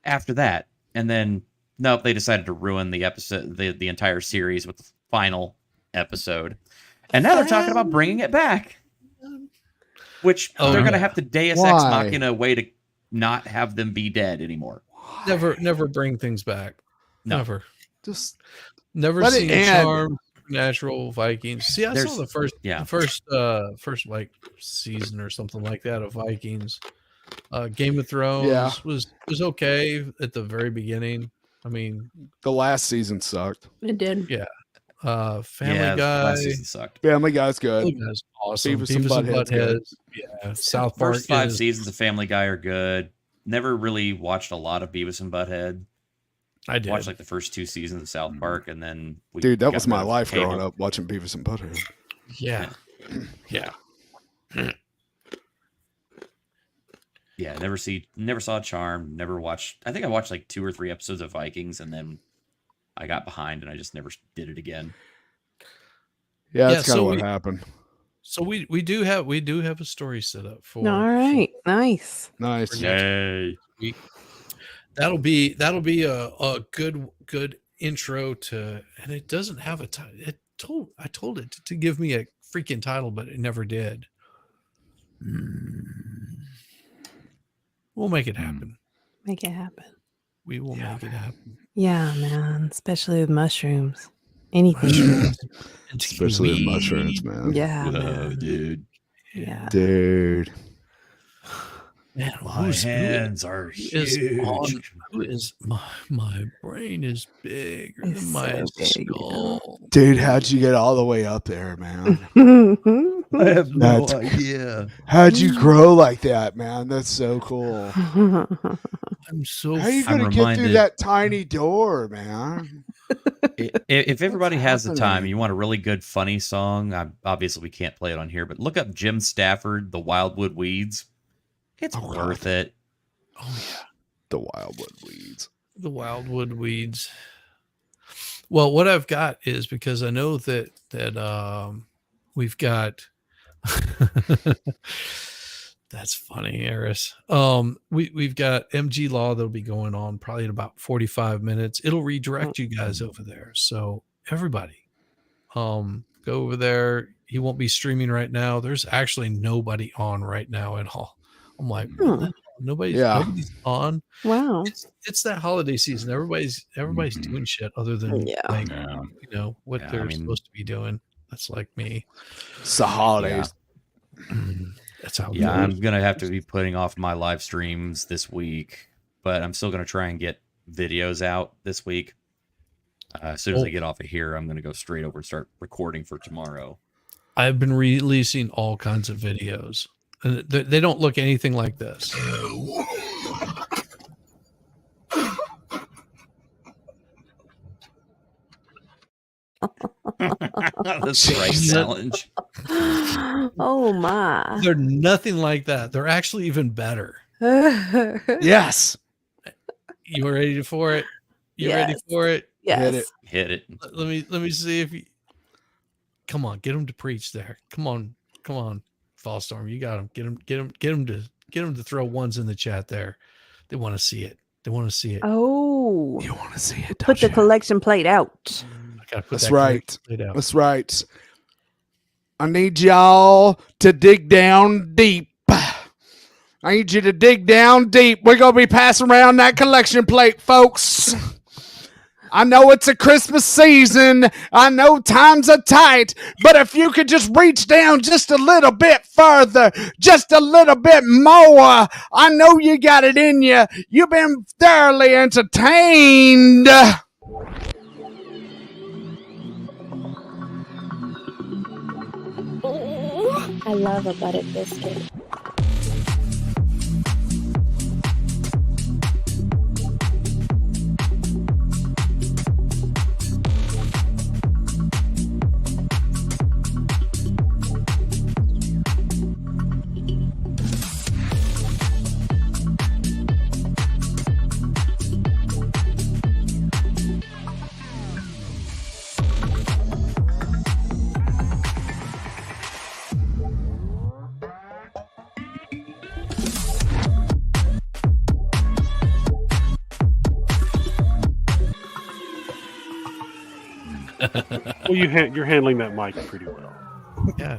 after that. And then, nope, they decided to ruin the episode, the entire series with the final episode. And now they're talking about bringing it back. Which they're going to have to Deus Ex Machina way to not have them be dead anymore. Never bring things back. No. Never. Just never seen Charm, Supernatural, Vikings. See, I saw the first like season or something like that of Vikings. Game of Thrones was okay at the very beginning. I mean, the last season sucked. It did. Yeah. Family Guy. Last season sucked. Family Guy's good. Family Guy's awesome. Beavis and Butthead's Yeah. South Park. First 5 seasons of Family Guy are good. Never really watched a lot of Beavis and Butthead. I did. Watched like the first 2 seasons of South Park, and then Dude, that got was rid my of life cable. growing up watching Beavis and Butthead. Yeah. Yeah. Yeah, never saw Charm, never watched. I think I watched like 2 or 3 episodes of Vikings, and then I got behind, and I just never did it again. Yeah, that's kind of so what happened. So we do have a story set up for. All right, nice. Nice. for next week. That'll be a good intro to, and it doesn't have a title. I told it to give me a freaking title, but it never did. We'll make it happen. Make it happen. We will make it happen. Yeah, man. Especially with mushrooms. Anything. Especially with mushrooms, man. Yeah, Whoa, dude. Yeah. Dude. Man, My hands are huge. My brain is bigger than my skull. Dude, how'd you get all the way up there, man? I have no idea. How'd you grow like that, man? That's so cool. I'm so. How are you going to get through that tiny door, man? If everybody has the happening? time, you want a really good, funny song. Obviously, we can't play it on here, but look up Jim Stafford, "The Wildwood Weeds." It's worth it. Oh yeah, the Wildwood Weeds. The Wildwood Weeds. Well, what I've got is, because I know that we've got. That's funny, Eris. We've got MG Law that'll be going on probably in about 45 minutes. It'll redirect you guys over there. So everybody, go over there. He won't be streaming right now. There's actually nobody on right now at all. I'm like, nobody's on. Wow. It's that holiday season. Everybody's doing shit other than like, what they're supposed to be doing. That's like me. It's the holidays. That's how. Yeah, I'm gonna have to be putting off my live streams this week, but I'm still gonna try and get videos out this week. As soon as I get off of here, I'm gonna go straight over and start recording for tomorrow. I've been releasing all kinds of videos, and they don't look anything like this. The strike challenge. Oh my. They're nothing like that. They're actually even better. Yes. You ready for it? You Yes. ready for it? Yes. Hit it. Let me see if you. Come on, get them to preach there. Come on, Fallstorm, you got them. Get them to throw ones in the chat there. They want to see it. Oh. You want to see it? Put the collection plate out. I gotta put That's that right. plate out. That's right. I need y'all to dig down deep. I need you to dig down deep. We're going to be passing around that collection plate, folks. I know it's a Christmas season. I know times are tight. But if you could just reach down just a little bit further, just a little bit more, I know you got it in you. You've been thoroughly entertained. I love a buttered biscuit. Well, you're handling that mic pretty well. Yeah.